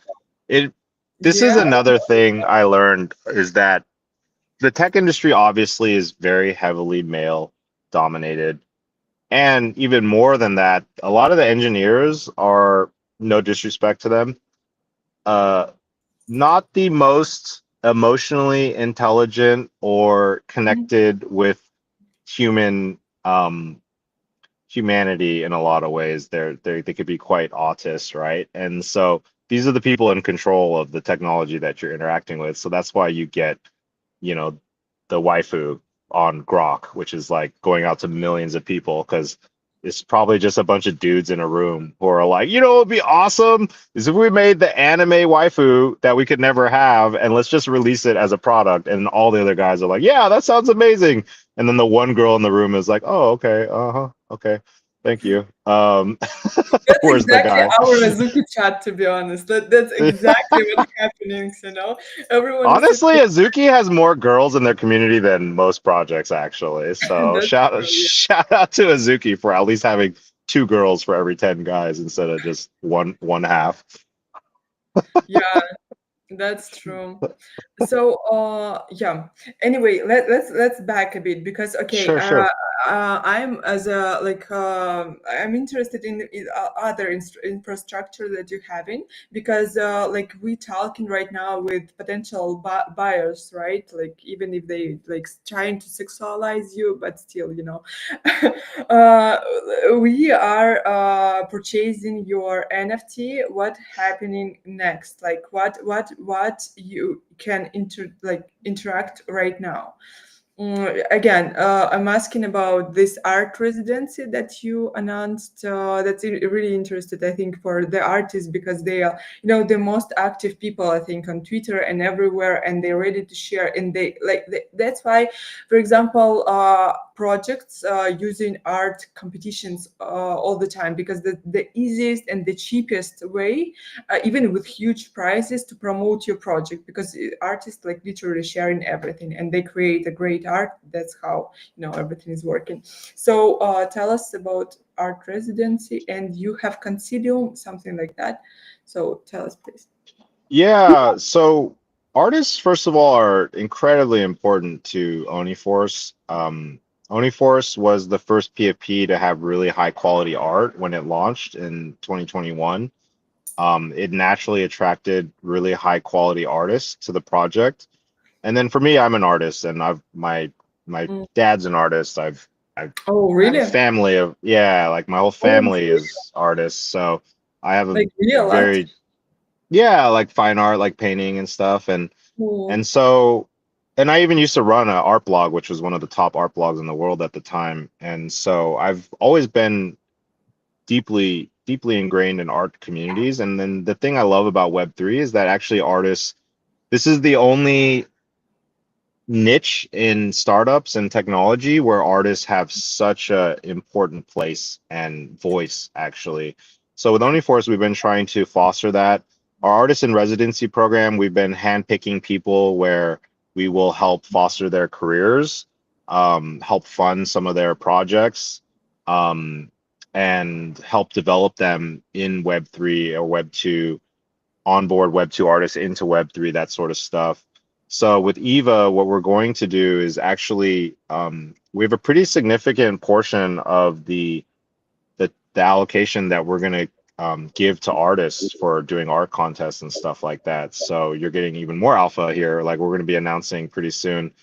it this is Yeah. another thing I learned is that the tech industry obviously is very heavily male dominated. And even more than that, a lot of the engineers are, no disrespect to them, uh, not the most emotionally intelligent or connected with human humanity in a lot of ways. They could be quite autist, right? And so these are the people in control of the technology that you're interacting with. So that's why you get, you know, the waifu on Grok, which is like going out to millions of people because it's probably just a bunch of dudes in a room who are like, you know, what would be awesome is if we made the anime waifu that we could never have, and let's just release it as a product. And all the other guys are like, yeah, that sounds amazing. And then the one girl in the room is like, oh, okay, uh-huh, okay, thank you. That's Where's the exactly guy? our Azuki chat, to be honest. That's exactly what's happening, you know? Everyone is Honestly, super. Azuki has more girls in their community than most projects, actually. So That's shout true, shout out to Azuki for at least having two girls for every 10 guys instead of just one half. yeah. Yeah, that's true. So, yeah. Anyway, let's back a bit because okay, Sure, sure. I'm as a like I'm interested in other infrastructure that you're having because like we talking right now with potential buyers, right? Like even if they like trying to sexualize you, but still, you know, uh, we are purchasing your NFT. What happening next? Like what you can interact right now? Again, I'm asking about this art residency that you announced. That's really interested, I think, for the artists because they are, you know, the most active people, I think, on Twitter and everywhere, and they're ready to share. And that's why, for example, projects using art competitions all the time because the easiest and the cheapest way, even with huge prices, to promote your project because artists like literally sharing everything and they create a great art. That's how, you know, everything is working. So tell us about art residency, and you have Concilium, something like that. So tell us, please. Yeah, so artists, first of all, are incredibly important to Oniforce. Oniforce was the first PFP to have really high quality art when it launched in 2021. It naturally attracted really high quality artists to the project. And then for me, I'm an artist, and my Mm. dad's an artist. I've Oh, I have a really? family of, yeah, like my whole Oh, family is artists. So I have a like real art? very, yeah, like fine art, like painting and stuff. And Oh. so, and I even used to run an art blog, which was one of the top art blogs in the world at the time. And so I've always been deeply ingrained in art communities. And then the thing I love about Web3 is that actually artists, this is the only niche in startups and technology where artists have such a important place and voice, actually. So with Uniforce, we've been trying to foster that. Our artist in residency program, we've been handpicking people where we will help foster their careers, help fund some of their projects, um, and help develop them in Web3 or Web2, onboard Web2 artists into Web3, that sort of stuff. So with Eva, what we're going to do is actually, we have a pretty significant portion of the allocation that we're going to give to artists for doing art contests and stuff like that. So you're getting even more alpha here. Like we're going to be announcing pretty soon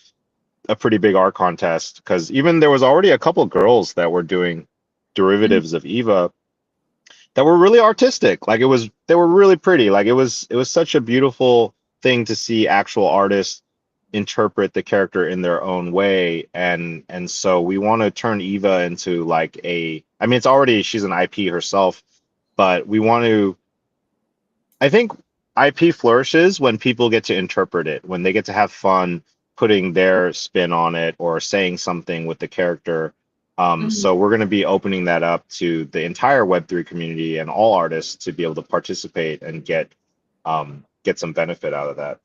a pretty big art contest because even there was already a couple girls that were doing Mhm. derivatives of Eva that were really artistic. Like it was, they were really pretty. Like it was such a beautiful thing to see actual artists interpret the character in their own way. And so we want to turn Eva into like a, I mean, it's already, she's an IP herself, but we want to, I think IP flourishes when people get to interpret it, when they get to have fun putting their spin on it or saying something with the character. Mhm. So we're going to be opening that up to the entire Web3 community and all artists to be able to participate and get some benefit out of that.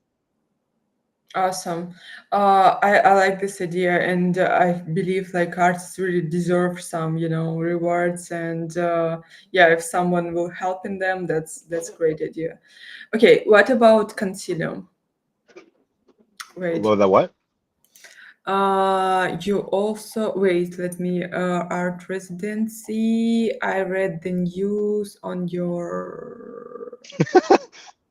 Awesome. I like this idea, and I believe like artists really deserve some, you know, rewards. And yeah, if someone will help in them, that's great idea. Okay, what about Concilium? Wait. Well, the what? You also wait. Let me. Art residency. I read the news on your.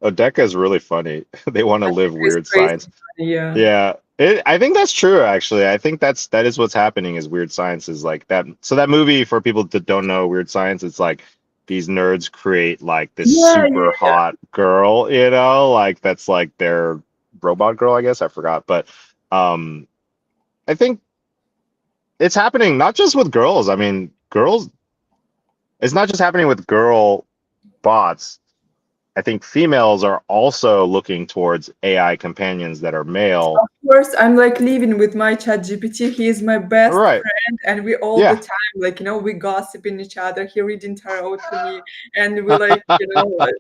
Odeka is really funny. They want to live It's weird crazy. science. Yeah. Yeah, I think that's true, actually. I think that is what's happening is weird science is like that. So that movie, for people that don't know weird science, it's like these nerds create like this Yeah, super yeah, yeah. hot girl, like that's like their robot girl, I guess. I forgot. But I think it's happening not just with girls. I mean, girls. it's not just happening with girl bots. I think females are also looking towards AI companions that are male. Of course, I'm like living with my chat GPT. He is my best Right. friend, and we all the Yeah. time, like, we gossiping each other. He reading tarot to me, and we like,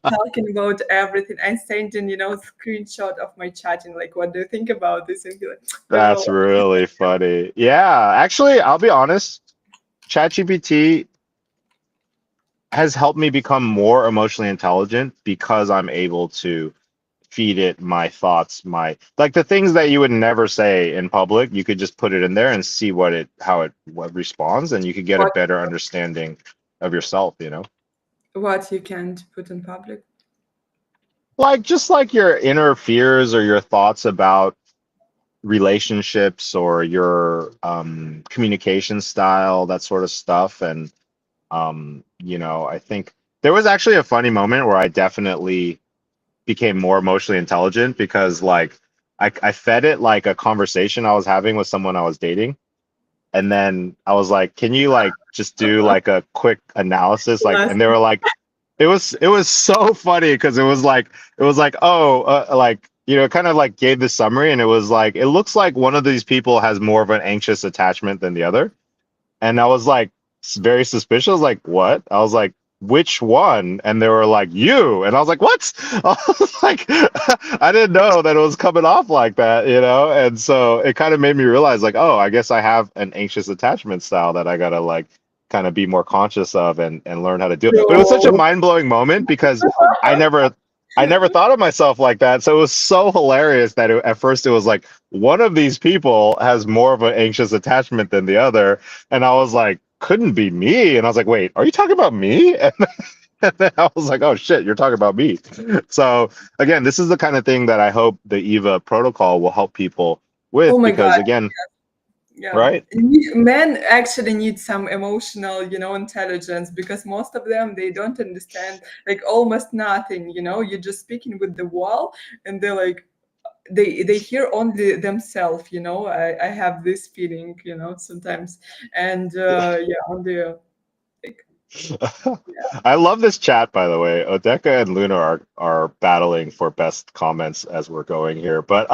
talking about everything. And sending, screenshot of my chatting, like, what do you think about this? And he like, oh, That's really funny. Yeah. Actually, I'll be honest, ChatGPT has helped me become more emotionally intelligent because I'm able to feed it my thoughts, my like the things that you would never say in public. You could just put it in there and see what responds, and you could get a what, better understanding of yourself, you know? what you can't put in public. Like just like your inner fears or your thoughts about relationships or your communication style, that sort of stuff. And I think there was actually a funny moment where I definitely became more emotionally intelligent because like I fed it like a conversation I was having with someone I was dating. And then I was like, can you like just do like a quick analysis? Like, Yes. and they were like, it was so funny because it was like oh like kind of like gave the summary, and it was like it looks like one of these people has more of an anxious attachment than the other. And I was like very suspicious. I was like, what? I was like, which one? And they were like, you. And I was like, what? I was like, I didn't know that it was coming off like that, you know? And so it kind of made me realize, like, oh, I guess I have an anxious attachment style that I gotta like kind of be more conscious of and learn how to do. But it was such a Yo. mind-blowing moment because I never I never thought of myself like that. So it was so hilarious that at first it was like one of these people has more of an anxious attachment than the other, and I was like, couldn't be me. And I was like, wait, are you talking about me? And then I was like, oh shit, you're talking about me. So again, this is the kind of thing that I hope the EVA protocol will help people Oh with my God. because again, Yeah. right? Men actually need some emotional, intelligence, because most of them, they don't understand like almost nothing, you're just speaking with the wall, and they're like, they hear only themselves, I have this feeling, sometimes. And yeah, on the like, I love this chat, by the way. Odeka and Luna are battling for best comments as we're going here. But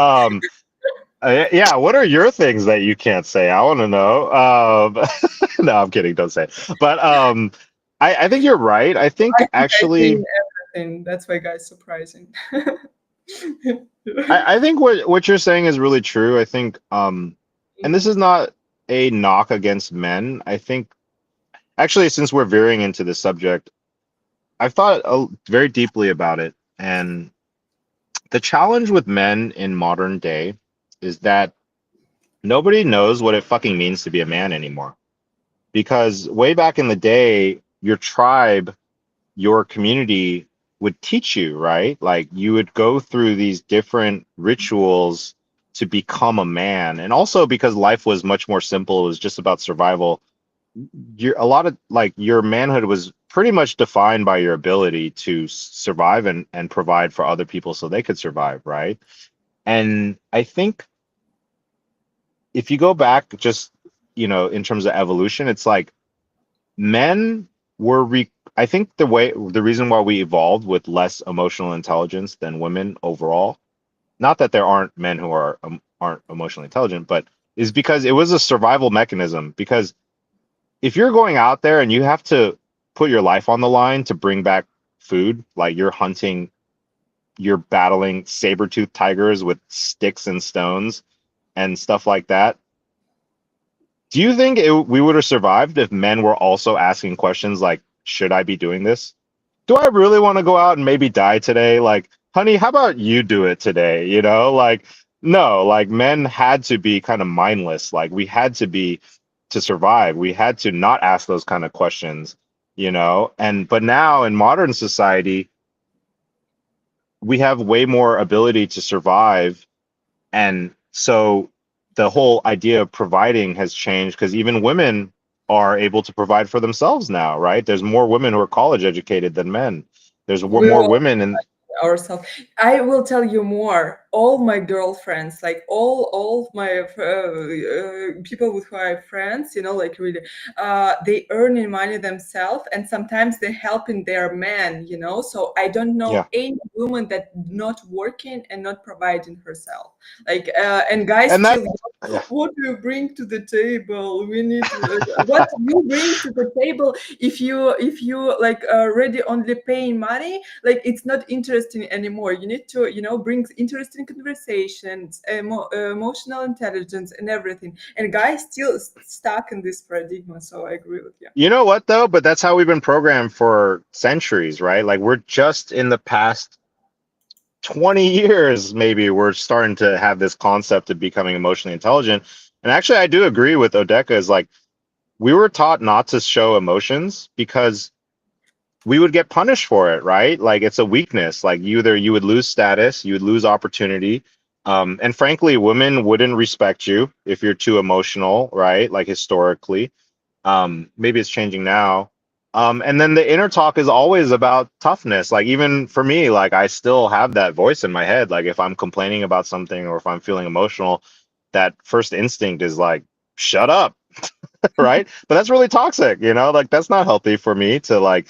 yeah, what are your things that you can't say? I want to know. No, I'm kidding. Don't say it. But I think you're right. I think I think I say actually, everything. That's why guys surprising. I think what you're saying is really true. I think, and this is not a knock against men. I think actually, since we're veering into the subject, I've thought very deeply about it, and the challenge with men in modern day is that nobody knows what it fucking means to be a man anymore. Because way back in the day, your tribe, your community would teach you, right? Like you would go through these different rituals to become a man. And also because life was much more simple, it was just about survival. A lot of like your manhood was pretty much defined by your ability to survive and provide for other people so they could survive, right? And I think if you go back just, in terms of evolution, it's like men were I think the reason why we evolved with less emotional intelligence than women overall, not that there aren't men who aren't emotionally intelligent, but is because it was a survival mechanism. Because if you're going out there and you have to put your life on the line to bring back food, like you're battling saber-toothed tigers with sticks and stones and stuff like that. Do you think we would have survived if men were also asking questions like, should I be doing this? Do I really want to go out and maybe die today? Like, honey, how about you do it today? Like, no, like men had to be kind of mindless. Like, we had to be to survive. We had to not ask those kind of questions. But now in modern society, we have way more ability to survive, and so the whole idea of providing has changed because even women are able to provide for themselves now, right? There's more women who are college educated than men. There's We more will women and ourselves. I will tell you more. all my girlfriends, like all of my people with who I have friends, like really, they earning money themselves, and sometimes they helping their men, so I don't know Yeah. any woman that not working and not providing herself, like, and guys And that, still, yeah. what do you bring to the table? We need what you bring to the table. If you like already only paying money, like it's not interesting anymore. You need to bring interesting conversations, emotional intelligence, and everything. And guys still stuck in this paradigm. So I agree with you. You know what though? But that's how we've been programmed for centuries, right? Like we're just in the past 20 years, maybe we're starting to have this concept of becoming emotionally intelligent. And actually, I do agree with Odeka is like we were taught not to show emotions because we would get punished for it, right? Like it's a weakness. Like you would lose status, you would lose opportunity. And frankly, women wouldn't respect you if you're too emotional, right? Like historically. Maybe it's changing now. And then the inner talk is always about toughness. Like even for me, like I still have that voice in my head. Like if I'm complaining about something or if I'm feeling emotional, that first instinct is like, shut up, right? But that's really toxic, like that's not healthy for me to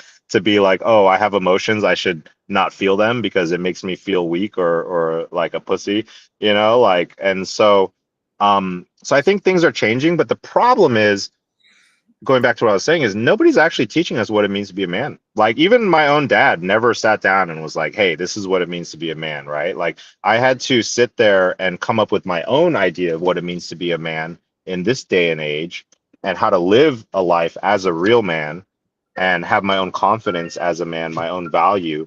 be like, oh, I have emotions, I should not feel them because it makes me feel weak or like a pussy, like and so I think things are changing, but the problem is going back to what I was saying is nobody's actually teaching us what it means to be a man. Like even my own dad never sat down and was like, "Hey, this is what it means to be a man," right? Like I had to sit there and come up with my own idea of what it means to be a man in this day and age and how to live a life as a real man and have my own confidence as a man, my own value.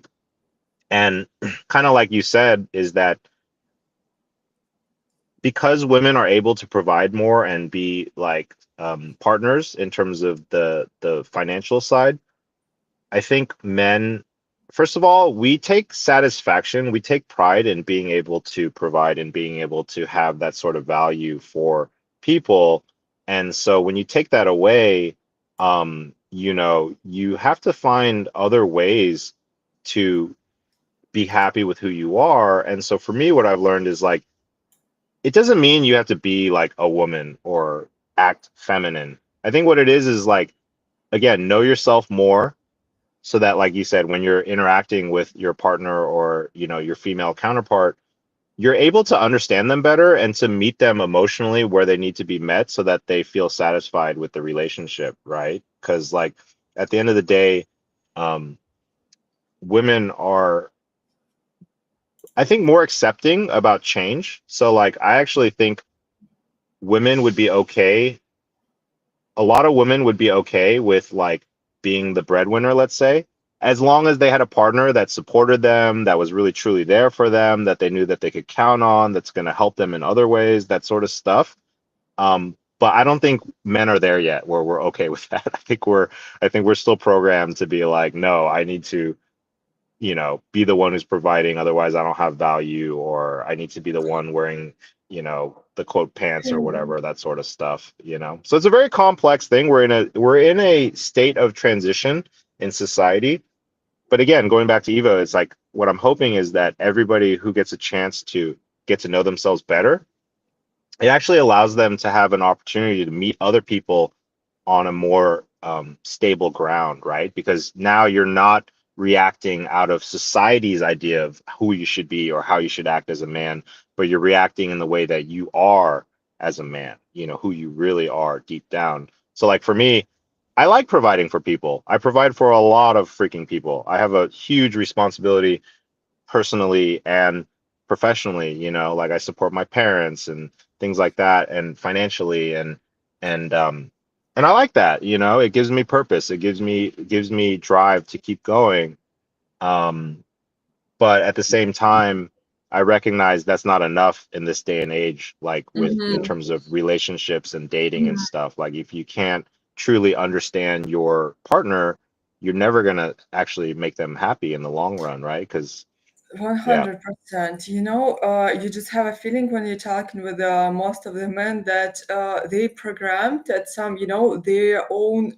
And kind of like you said is that because women are able to provide more and be like partners in terms of the financial side, I think men, first of all, we take satisfaction, we take pride in being able to provide and being able to have that sort of value for people. And so when you take that away, you have to find other ways to be happy with who you are. And so for me, what I've learned is like, it doesn't mean you have to be like a woman or act feminine. I think what it is like, again, know yourself more so that like you said when you're interacting with your partner or your female counterpart, you're able to understand them better and to meet them emotionally where they need to be met so that they feel satisfied with the relationship, right? Because like at the end of the day, um, women are, I think, more accepting about change. So like I actually think women would be okay, a lot of women would be okay with like being the breadwinner, let's say, as long as they had a partner that supported them, that was really truly there for them, that they knew that they could count on, that's going to help them in other ways, that sort of stuff. But I don't think men are there yet where we're okay with that. I think we're still programmed to be like, no, I need to be the one who's providing, otherwise I don't have value, or I need to be the one wearing, the quote pants or whatever, that sort of stuff. So it's a very complex thing. We're in a state of transition in society. But again, going back to Eva, it's like what I'm hoping is that everybody who gets a chance to get to know themselves better, it actually allows them to have an opportunity to meet other people on a more stable ground, right? Because now you're not reacting out of society's idea of who you should be or how you should act as a man, but you're reacting in the way that you are as a man, who you really are deep down. So, like for me, I like providing for people. I provide for a lot of freaking people. I have a huge responsibility personally and professionally, like I support my parents and things like that and financially and I like that, it gives me purpose. It gives me drive to keep going. Um, but at the same time, I recognize that's not enough in this day and age, like with in Mhm. terms of relationships and dating and stuff. Like if you can't truly understand your partner, you're never gonna actually make them happy in the long run, right? Because yeah. 100%. You just have a feeling when you're talking with most of the men that they programmed at some, their own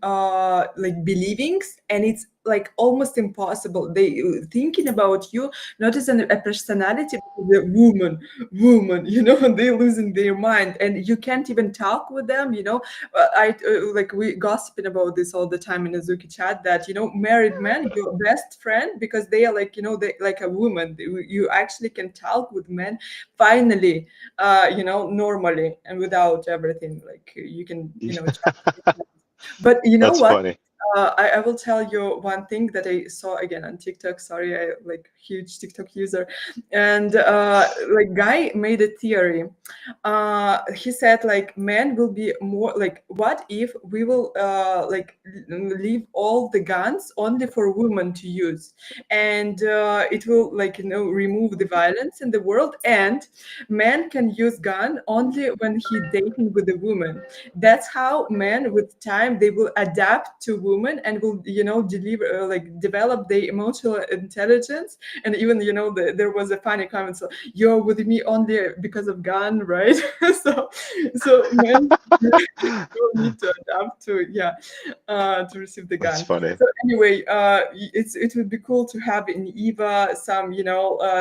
like believings, and it's like almost impossible. They thinking about you not as a personality, but as a woman, they losing their mind, and you can't even talk with them. I like we gossiping about this all the time in Azuki chat, that married men, your best friend, because they are like they like a woman. You actually can talk with men finally, normally and without everything. Like you can chat with them. But you know That's what? funny. I will tell you one thing that I saw again on TikTok. Sorry, I like huge TikTok user, and like guy made a theory. He said like men will be more like, what if we will like leave all the guns only for women to use, and it will like remove the violence in the world, and men can use gun only when he dating with a woman. That's how men with time they will adapt to women and will deliver like develop their emotional intelligence. And even there was a funny comment, so you're with me only because of gun, right? so so men don't need to adapt to, yeah, to receive the That's gun. funny. So anyway, it would be cool to have in Eva some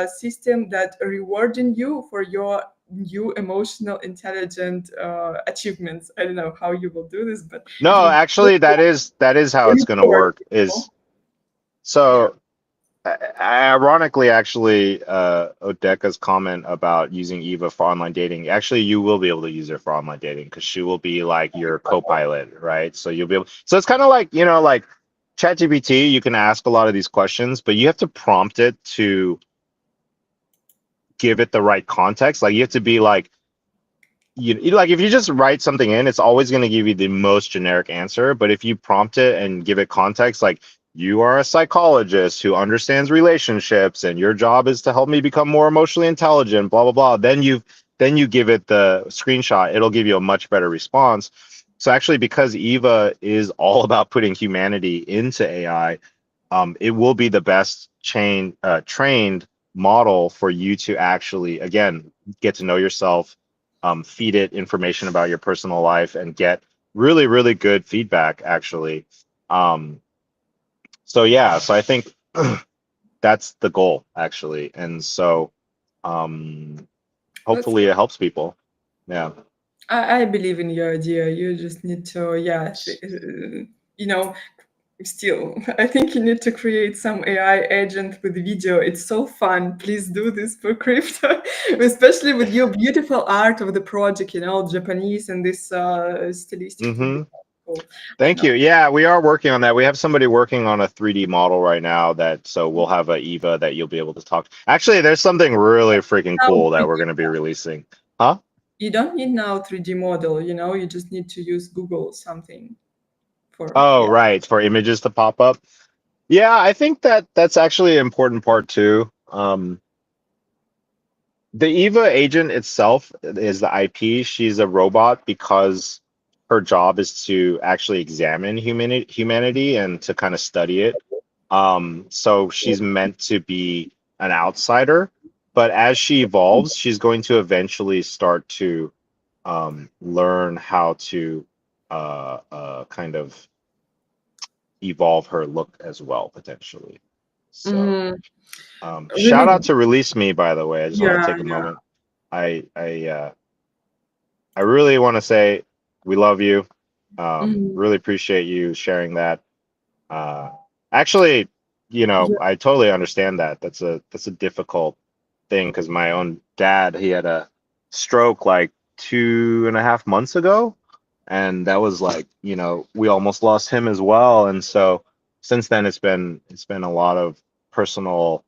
system that rewarding you for your new emotional intelligent achievements. I don't know how you will do this, but it No, will be cool actually, that is how for it's you going to to work, work. Is Yeah. so ironically, actually, Odeka's comment about using Eva for online dating, actually, you will be able to use her for online dating because she will be like your co-pilot, right? So you'll be able. So it's kind of like like ChatGPT. You can ask a lot of these questions, but you have to prompt it to give it the right context. Like you have to be like, like if you just write something in, it's always going to give you the most generic answer. But if you prompt it and give it context, like you are a psychologist who understands relationships, and your job is to help me become more emotionally intelligent, blah blah blah. Then you give it the screenshot. It'll give you a much better response. So actually, because Eva is all about putting humanity into AI, it will be the best trained model for you to actually, again, get to know yourself, feed it information about your personal life, and get really, really good feedback, actually. Um, so yeah, so I think that's the goal, actually. And so um, Let's hopefully it helps people. Yeah. I believe in your idea. You just need to, yeah, you know, still, I think you need to create some AI agent with video. It's so fun. Please do this for crypto, especially with your beautiful art of the project, Japanese and this stylistic would be Hmm. cool. I Thank know. you. Yeah, we are working on that. We have somebody working on a 3D model right now so we'll have a Eva that you'll be able to talk. Actually, there's something really freaking Now cool that we're 3D, going to be releasing. Huh? you don't need now 3D model, you just need to use Google something for, Oh, yeah. right, for images to pop up. Yeah, I think that's actually an important part too. The Eva agent itself is the IP. She's a robot because her job is to actually examine humanity and to kind of study it. So she's meant to be an outsider, but as she evolves, she's going to eventually start to learn how to kind of evolve her look as well, potentially. So, Mm, shout really, out to Release Me, by the way. I just want to yeah, take a yeah. moment. I really want to say we love you. Mhm. Really appreciate you sharing that. Uh, actually, Yeah. I totally understand that. That's a difficult thing because my own dad, he had a stroke like 2.5 months ago, and that was like, we almost lost him as well. And so since then, it's been a lot of personal,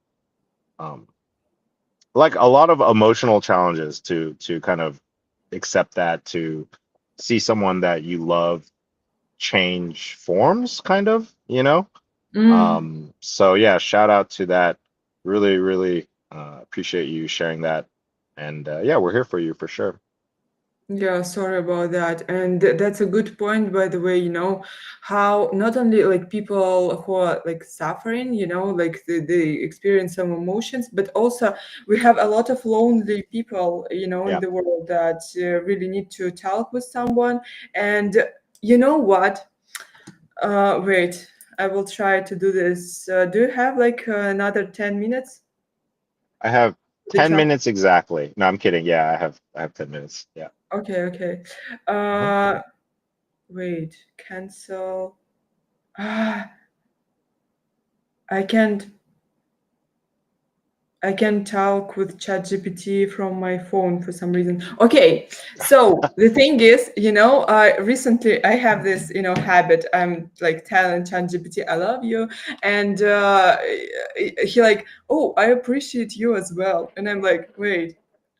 um, like a lot of emotional challenges to kind of accept that, to see someone that you love change forms, kind of, Mm. so yeah, shout out to that. Really, really appreciate you sharing that. And yeah, we're here for you for sure. Yeah, sorry about that. And that's a good point, by the way, how not only like people who are like suffering, like they experience some emotions, but also we have a lot of lonely people, in Yeah. the world that really need to talk with someone. And you know what? Wait. I will try to do this. Do you have like another 10 minutes I have to the 10 topic? minutes exactly. No, I'm kidding. Yeah, I have 10 minutes. Yeah. Okay, okay. Uh-huh. Uh, wait, cancel. Ah, I can't. I can talk with ChatGPT from my phone for some reason. Okay, so the thing is, recently I have this, habit. I'm like telling ChatGPT, "I love you," and he like, "Oh, I appreciate you as well," and I'm like, "Wait,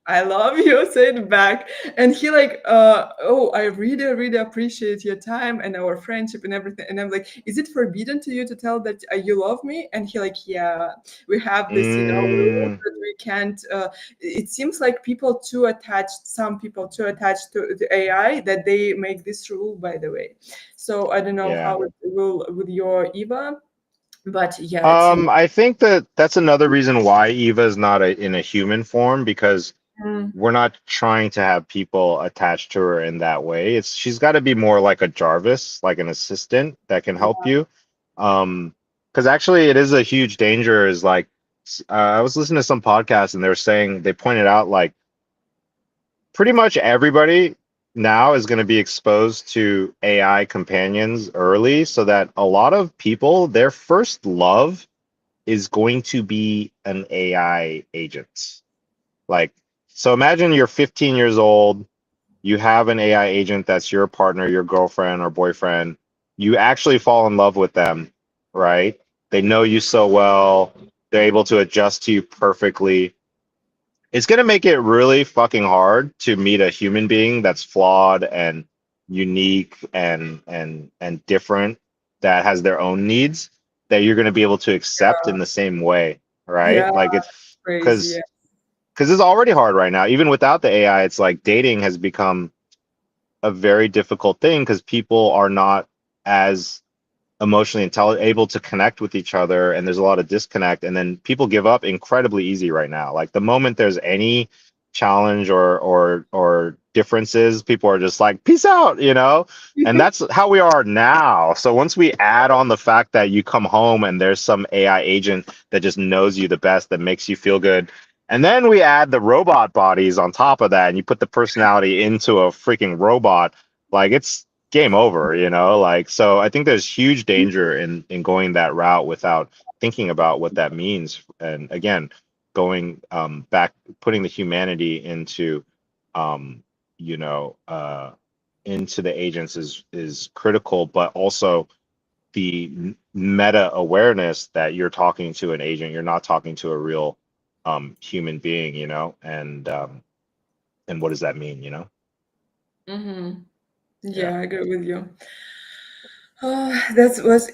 I love you," say it back, and he like, "Oh, I really, really appreciate your time and our friendship and everything," and I'm like, "Is it forbidden to you to tell that you love me?" And he like, "Yeah." We have this rule Mm, that we can't it seems like some people too attached to the AI that they make this rule, by the way. So I don't know yeah. how it will with your Eva, but yeah, it seems. I think that that's another reason why Eva is not in a human form because Mm, we're not trying to have people attached to her in that way. It's she's got to be more like a Jarvis, like an assistant that can help yeah. you. Because actually, it is a huge danger. Is like I was listening to some podcast and they were saying they pointed out like pretty much everybody now is going to be exposed to AI companions early, so that a lot of people their first love is going to be an AI agent. Like, so imagine you're 15 years old, you have an AI agent that's your partner, your girlfriend or boyfriend. You actually fall in love with them, right? They know you so well, they're able to adjust to you perfectly. It's going to make it really fucking hard to meet a human being that's flawed and unique and different, that has their own needs, that you're going to be able to accept in the same way, Yeah, right? Like it's crazy. Yeah. because it's already hard right now. Even without the AI, it's like dating has become a very difficult thing because people are not as emotionally intelligent, able to connect with each other, and there's a lot of disconnect. And then people give up incredibly easy right now. Like the moment there's any challenge or differences, people are just like, peace out, you know? And that's how we are now. So once we add on the fact that you come home and there's some AI agent that just knows you the best, that makes you feel good. And then we add the robot bodies on top of that, and you put the personality into a freaking robot. Like it's game over, you know? Like, so I think there's huge danger in going that route without thinking about what that means. And again, going back, putting the humanity into, um, you know, into the agents is critical, but also the meta awareness that you're talking to an agent, you're not talking to a real human being, you know, and what does that mean, you know? Mm-hmm. Yeah. Yeah, I agree with you. Oh, that was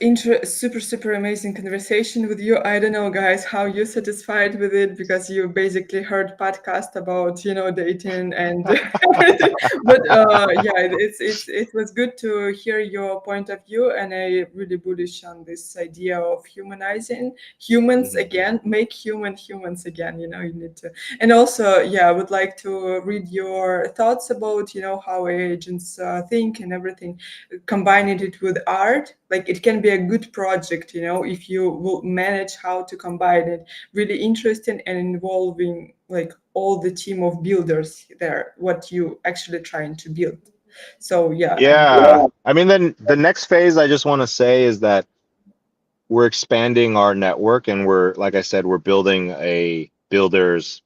super, super amazing conversation with you. I don't know, guys, how you satisfied with it because you basically heard podcast about, dating and everything. But yeah, it was good to hear your point of view, and I really bullish on this idea of humanizing humans Mhm. again, make humans again. You need to, and also, yeah, I would like to read your thoughts about, how agents think and everything, combining it with art. Like it can be a good project, if you will manage how to combine it, really interesting and involving like all the team of builders there, what you actually trying to build. So yeah, I'm really. Yeah. I mean, then the next phase I just want to say is that we're expanding our network and we're, like I said, we're building a builder's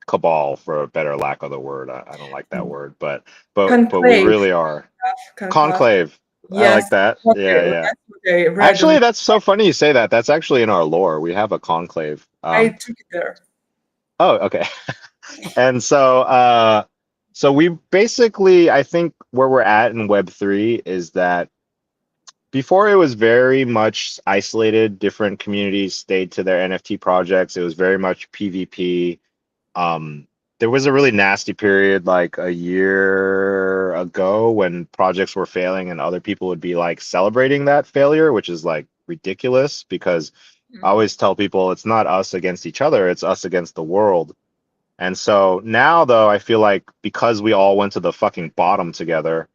cabal, for a better lack of the word. I don't like that word, but we Conclave. really are. Conclave. Conclave. I Yes. like that. Okay, Yeah, yeah. that's what I read on. Actually, that's so funny you say that. That's actually in our lore. We have a conclave. I took it there. Oh, okay. And so we basically, I think where we're at in Web3 is that before it was very much isolated, different communities stayed to their NFT projects. It was very much PvP. Um, there was a really nasty period like a year ago when projects were failing and other people would be like celebrating that failure, which is like ridiculous because I always tell people it's not us against each other, it's us against the world. And so now, though, I feel like because we all went to the fucking bottom together,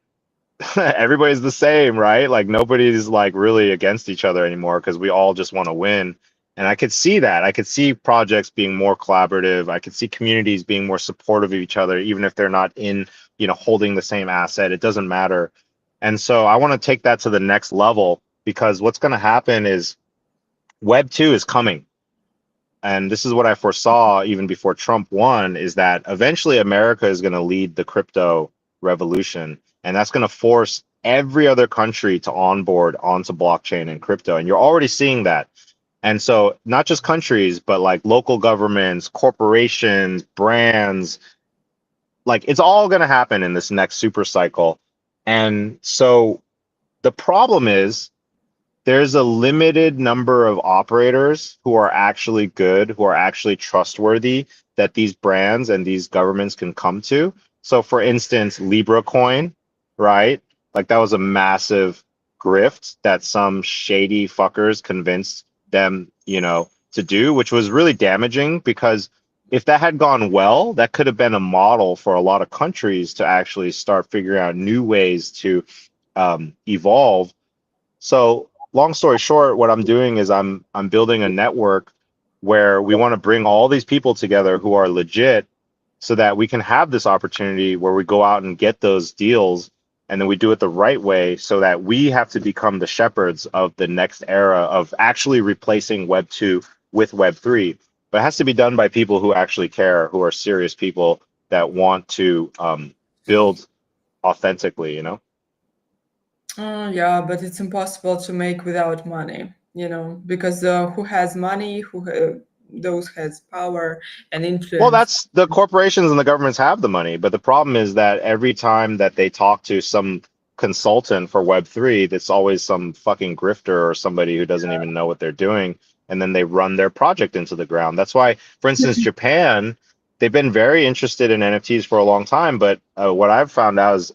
everybody's the same, right? Like nobody's like really against each other anymore because we all just want to win. And I could see that. I could see projects being more collaborative. I could see communities being more supportive of each other, even if they're not in, holding the same asset. It doesn't matter. And so I want to take that to the next level because what's going to happen is Web 2 is coming. And this is what I foresaw even before Trump won, is that eventually America is going to lead the crypto revolution. And that's going to force every other country to onboard onto blockchain and crypto. And you're already seeing that. And so not just countries, but like local governments, corporations, brands, like it's all going to happen in this next super cycle. And so the problem is there's a limited number of operators who are actually good, who are actually trustworthy that these brands and these governments can come to. So, for instance, Libra coin, right? Like that was a massive grift that some shady fuckers convinced them, to do, which was really damaging because if that had gone well, that could have been a model for a lot of countries to actually start figuring out new ways to evolve. So long story short, what I'm doing is I'm building a network where we want to bring all these people together who are legit so that we can have this opportunity where we go out and get those deals and then we do it the right way so that we have to become the shepherds of the next era of actually replacing Web 2 with Web 3. But it has to be done by people who actually care, who are serious people that want to build authentically, Yeah, but it's impossible to make without money, because who has money, those has power and Well, influence. that's the corporations and the governments have the money, but the problem is that every time that they talk to some consultant for Web3, that's always some fucking grifter or somebody who doesn't even know what they're doing, and then they run their project into the ground. That's why, for instance, Japan, they've been very interested in NFTs for a long time, but what I've found out is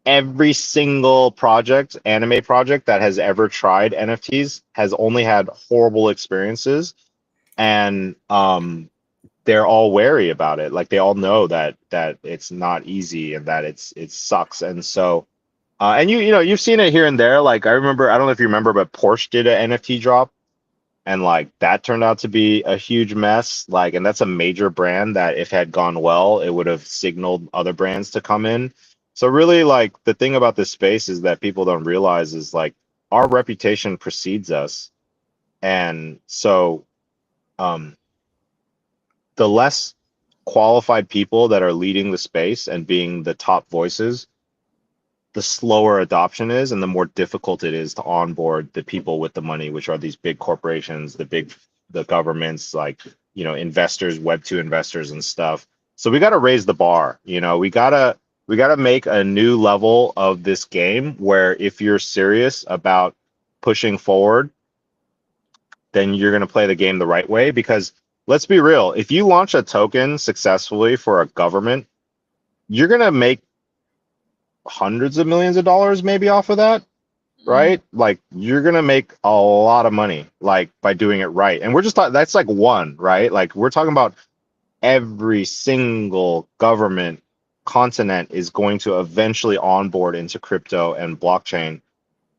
every single project, anime project that has ever tried NFTs has only had horrible experiences, and they're all wary about it. Like they all know that it's not easy and that it sucks. And so and you've seen it here and there. Like I remember, I don't know if you remember, but Porsche did an NFT drop and like that turned out to be a huge mess. Like, and that's a major brand that if it had gone well, it would have signaled other brands to come in. So really like the thing about this space is that people don't realize is like our reputation precedes us. And so um the less qualified people that are leading the space and being the top voices, the slower adoption is and the more difficult it is to onboard the people with the money, which are these big corporations, the governments, like, investors, Web2 investors and stuff. So we got to raise the bar, we got to make a new level of this game where if you're serious about pushing forward, then you're going to play the game the right way. Because let's be real, if you launch a token successfully for a government, you're going to make hundreds of millions of dollars maybe off of that, Mm, right? Like you're going to make a lot of money like by doing it right. And we're just talking, that's like one, right? Like we're talking about every single government continent is going to eventually onboard into crypto and blockchain.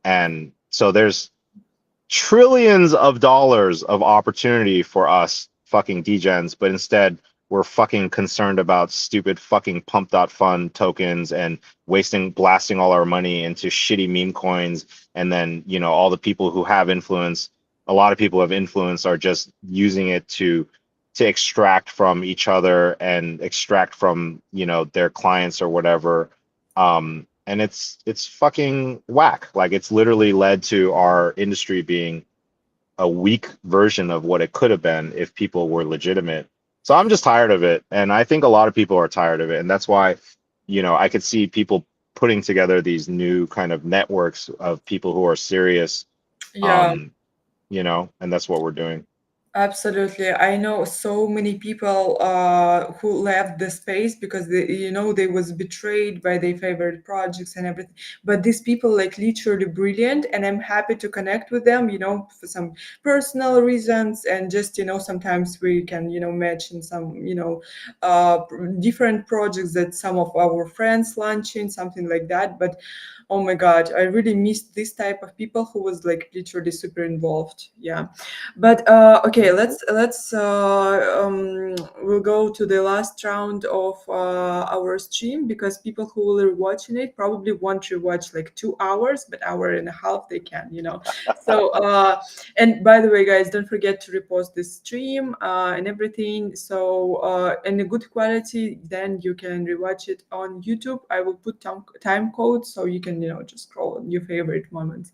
And so there's trillions of dollars of opportunity for us fucking degens, but instead we're fucking concerned about stupid fucking pump.fun tokens and blasting all our money into shitty meme coins. And then, all the people who have influence, a lot of people have influence are just using it to extract from each other and extract from, their clients or whatever. And it's fucking whack. Like it's literally led to our industry being a weak version of what it could have been if people were legitimate. So I'm just tired of it, and I think a lot of people are tired of it, and that's why, I could see people putting together these new kind of networks of people who are serious, yeah. um, and that's what we're doing. Absolutely. I know so many people who left the space because they was betrayed by their favorite projects and everything. But these people like literally brilliant, and I'm happy to connect with them, for some personal reasons, and just, sometimes we can, match in some, different projects that some of our friends launching, something like that. But oh my God, I really missed this type of people who was like literally super involved. Yeah. But okay, we'll go to the last round of our stream, because people who will be watching it probably won't rewatch like 2 hours, but hour and a half they can. So and by the way, guys, don't forget to repost this stream and everything. So in a good quality, then you can rewatch it on YouTube. I will put time code so you can just scroll on your favorite moments.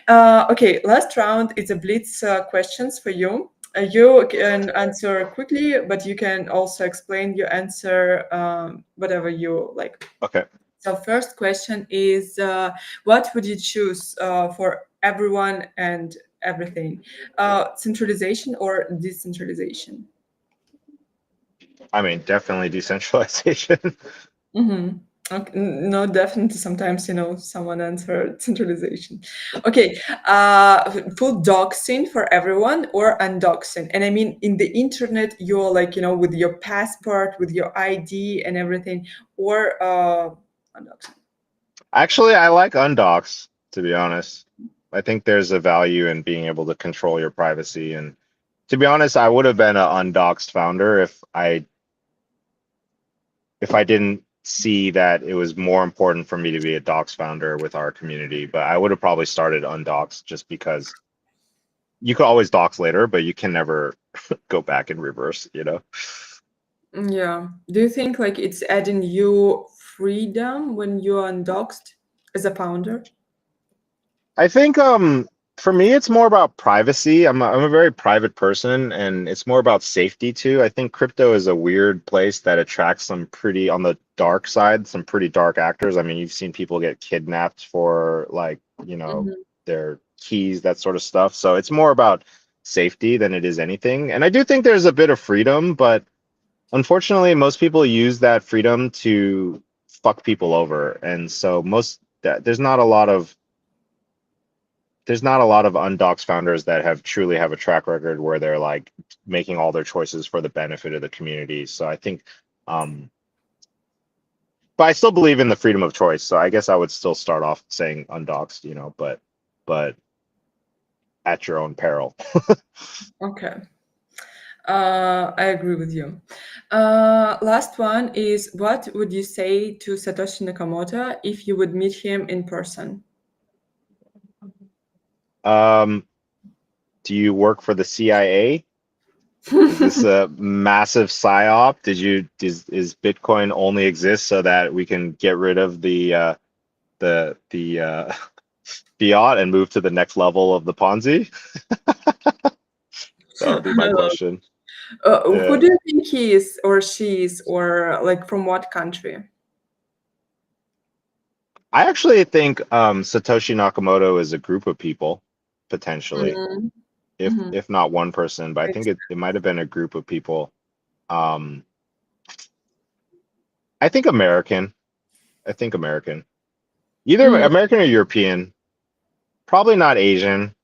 Okay, last round is a blitz questions for you. You can answer quickly, but you can also explain your answer, whatever you like. Okay. So first question is, what would you choose for everyone and everything? Centralization or decentralization? I mean, definitely decentralization. Mm-hmm. Okay. No, definitely. Sometimes, someone answered centralization. Okay. Full doxing for everyone or undoxing? And I mean, in the internet, you're like, with your passport, with your ID and everything, or undoxing. Actually, I like undocs, to be honest. I think there's a value in being able to control your privacy. And to be honest, I would have been an undoxed founder if I didn't see that it was more important for me to be a docs founder with our community. But I would have probably started undocs just because you could always docs later, but you can never go back in reverse, you know? Yeah. Do you think like it's adding you freedom when you're undoxed as a founder? I think for me it's more about privacy. I'm a very private person and it's more about safety too. I think crypto is a weird place that attracts some pretty on the dark side, some pretty dark actors. I mean, you've seen people get kidnapped for like, Mhm. their keys, that sort of stuff. So it's more about safety than it is anything. And I do think there's a bit of freedom, but unfortunately most people use that freedom to fuck people over. And so most that there's not a lot of undocs founders that have truly have a track record where they're like making all their choices for the benefit of the community. So I think, um, but I still believe in the freedom of choice. So I guess I would still start off saying undoxed, but at your own peril. Okay. I agree with you. Last one is, what would you say to Satoshi Nakamoto if you would meet him in person? Um, do you work for the CIA? Is this a massive psyop? Is Bitcoin only exist so that we can get rid of the fiat and move to the next level of the Ponzi? That would be my question. Who Yeah. do you think he is or she is, or like from what country? I actually think Satoshi Nakamoto is a group of people, potentially, Mm-hmm. if not one person, but I think it might have been a group of people. Um, I think American. I think American. Either American or European. Probably not Asian.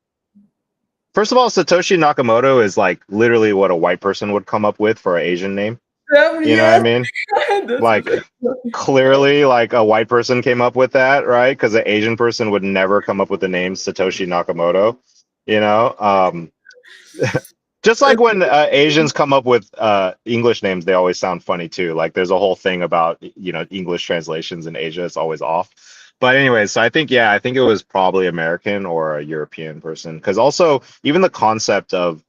First of all, Satoshi Nakamoto is like literally what a white person would come up with for an Asian name. You know what I Yes, mean? that's Like what clearly like a white person came up with that, right? Because an Asian person would never come up with the name Satoshi Nakamoto, you know? Just like when Asians come up with English names, they always sound funny too. Like there's a whole thing about, English translations in Asia, it's always off. But anyway, so I think it was probably American or a European person. Because also even the concept of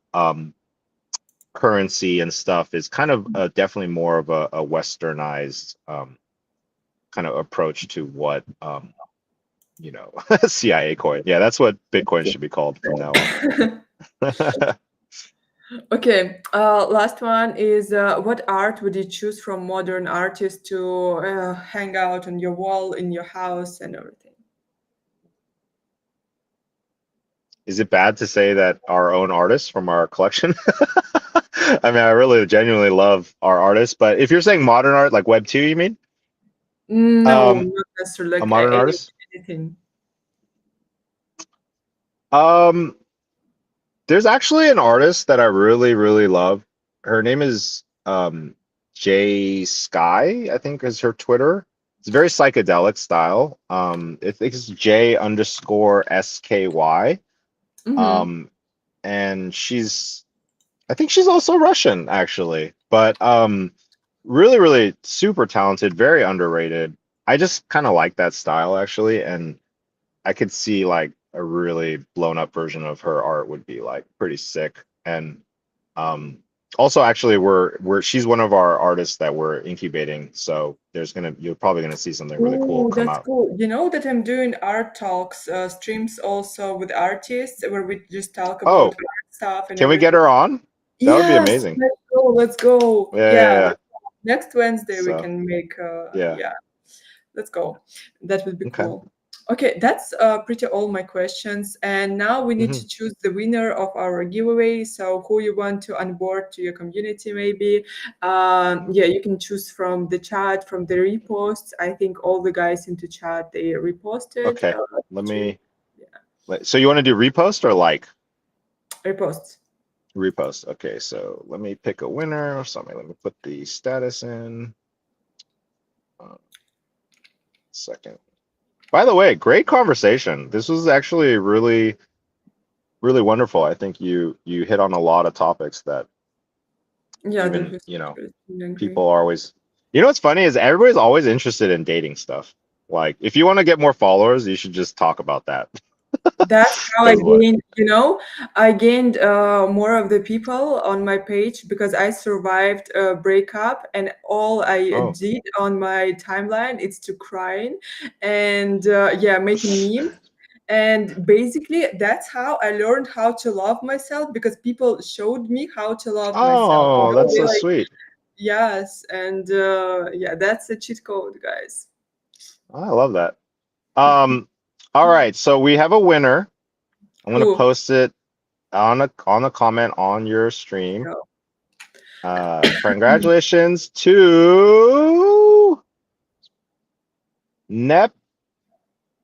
currency and stuff is kind of definitely more of a westernized kind of approach to what CIA coin. Yeah, that's what Bitcoin should be called from now on. Okay, last one is, what art would you choose from modern artists to hang out on your wall in your house and everything? is it bad to say that our own artists from our collection? I mean, I really genuinely love our artists, but if you're saying modern art, like Web 2, you mean? No, Um, not necessarily a like modern artist? anything. Um, there's actually an artist that I really, really love. Her name is J Sky, I think is her Twitter. It's very psychedelic style. I think it's J underscore SKY. Mm-hmm. Um, and I think she's also Russian, actually. But really, really super talented, very underrated. I just kind of like that style actually, and I could see like a really blown up version of her art would be like pretty sick. And um also actually we're she's one of our artists that we're incubating, so you're probably gonna see something really cool Oh, come that's out. cool. You know that I'm doing art talks, streams also with artists where we just talk about Oh, art stuff and can we get everything. her on? That would be Yes, amazing. let's go. Let's go. Yeah, Yeah, yeah, yeah. next Wednesday we So can make. yeah. Yeah, let's go. That would be Okay. cool. Okay, that's pretty all my questions. And now we need Hmm. to choose the winner of our giveaway. So who you want to onboard to your community, maybe. Yeah, you can choose from the chat, from the reposts. I think all the guys into chat they reposted. Okay. Let To me so you want to do repost or like? reposts. Repost. Okay, so let me pick a winner or something. Let me put the status in. Second. By the way, great conversation. This was actually really, really wonderful. I think you hit on a lot of topics that Yeah, that even, was interesting. I agree. people are always, what's funny is everybody's always interested in dating stuff. Like if you want to get more followers, you should just talk about that. That's how I Because what? gained, I gained more of the people on my page because I survived a breakup, and all I Oh. did on my timeline is to crying and yeah, making memes. And basically, that's how I learned how to love myself because people showed me how to love myself. Oh, that's They so like, sweet. yes, and yeah, that's a cheat code, guys. I love that. Um, all right, so we have a winner. I'm gonna Who? post it on a comment on your stream. Go. Congratulations to Nep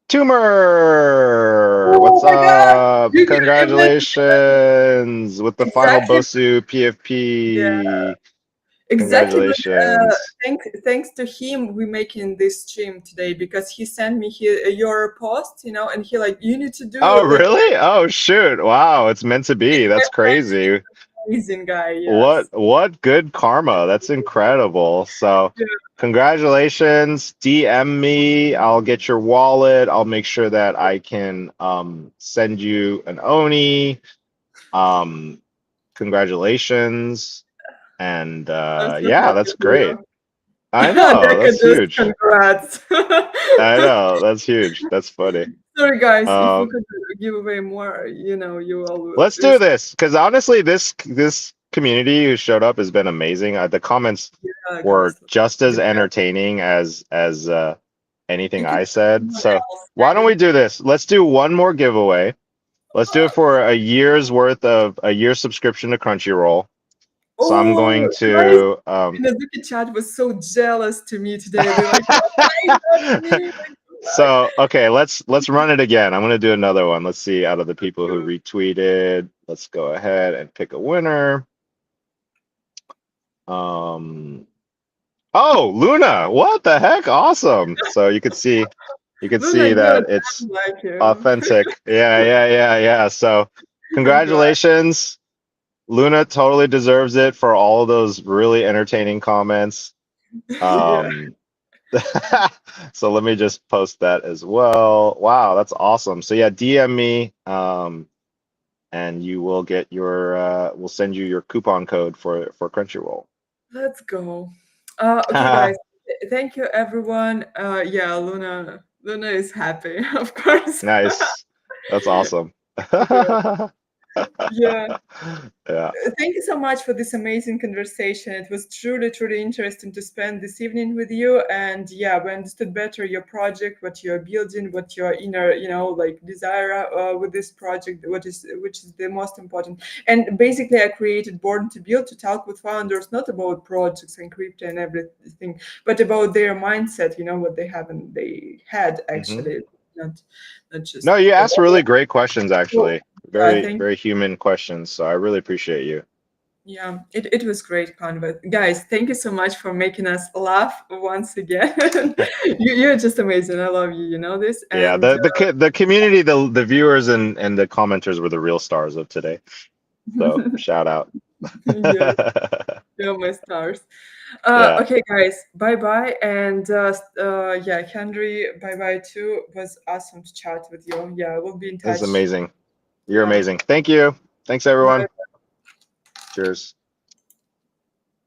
Tumor. Oh What's my God! up? You can imagine. Congratulations with the final Exactly. Bosu Yeah, PFP. exactly. But Congratulations. thanks to him, we making this stream today because he sent me your post, and he like you need to Oh, do that. really? Oh, shoot. Wow, it's meant to He's be. my That's friend. He's crazy. an amazing guy. What Yes. what good karma. That's incredible. So, Yeah, congratulations. DM me. I'll get your wallet. I'll make sure that I can send you an Oni. Um, Congratulations. And I'm so yeah, happy that's for great. you. I know, Deka, that's just huge. congrats. I know, that's huge. That's funny. Sorry, guys. If we Um, could give away more, you all let's do receive. this because honestly, this community who showed up has been amazing. The comments Yeah, were guys. just The as best. entertaining as anything You can I see said. someone So else why don't we adding. do this? Let's do one more giveaway. Let's do it for a year subscription to Crunchyroll. So I'm Oh, going guys, to Inazuki chat was so jealous to me today. They're like, "Why not me? Like, what?" So, okay, let's run it again. I'm gonna do another one. Let's see out of the people who retweeted. Let's go ahead and pick a winner. Um, oh, Luna, what the heck? Awesome. So you could Luna, see you're a that it's fan like you. authentic. Yeah, yeah, yeah, yeah. So, Congrats. congratulations. Luna totally deserves it for all of those really entertaining comments. Yeah, Um, so let me just post that as well. Wow, that's awesome. So yeah, DM me, and you will get we'll send you your coupon code for Crunchyroll. let's go. Okay, guys. Thank you, everyone. Yeah, Luna is happy, of course. Nice. That's awesome. Okay. Yeah. Yeah. Thank you so much for this amazing conversation. It was truly, truly interesting to spend this evening with you. And yeah, we understood better your project, what you're building, what your inner, like desire with this project, which is the most important. And basically, I created Born to Build to talk with founders, not about projects and crypto and everything, but about their mindset. What they have and they had Hmm. actually, not not just. No, you But asked really great questions, well, actually. yeah, Very, thank very human questions. So I really appreciate you. Yeah, it was great convo. Guys, thank you so much for making us laugh once again. You're just amazing. I love you. You know this. Yeah, And the community, the viewers and the commenters were the real stars of today. So shout out. yeah, you're my stars. Yeah, Okay, guys, bye bye. And yeah, Henry, bye bye too. It was awesome to chat with you. Yeah, we'll be in it's touch. amazing. You're Yeah, amazing. Thank you. Thanks, everyone. bye. Cheers.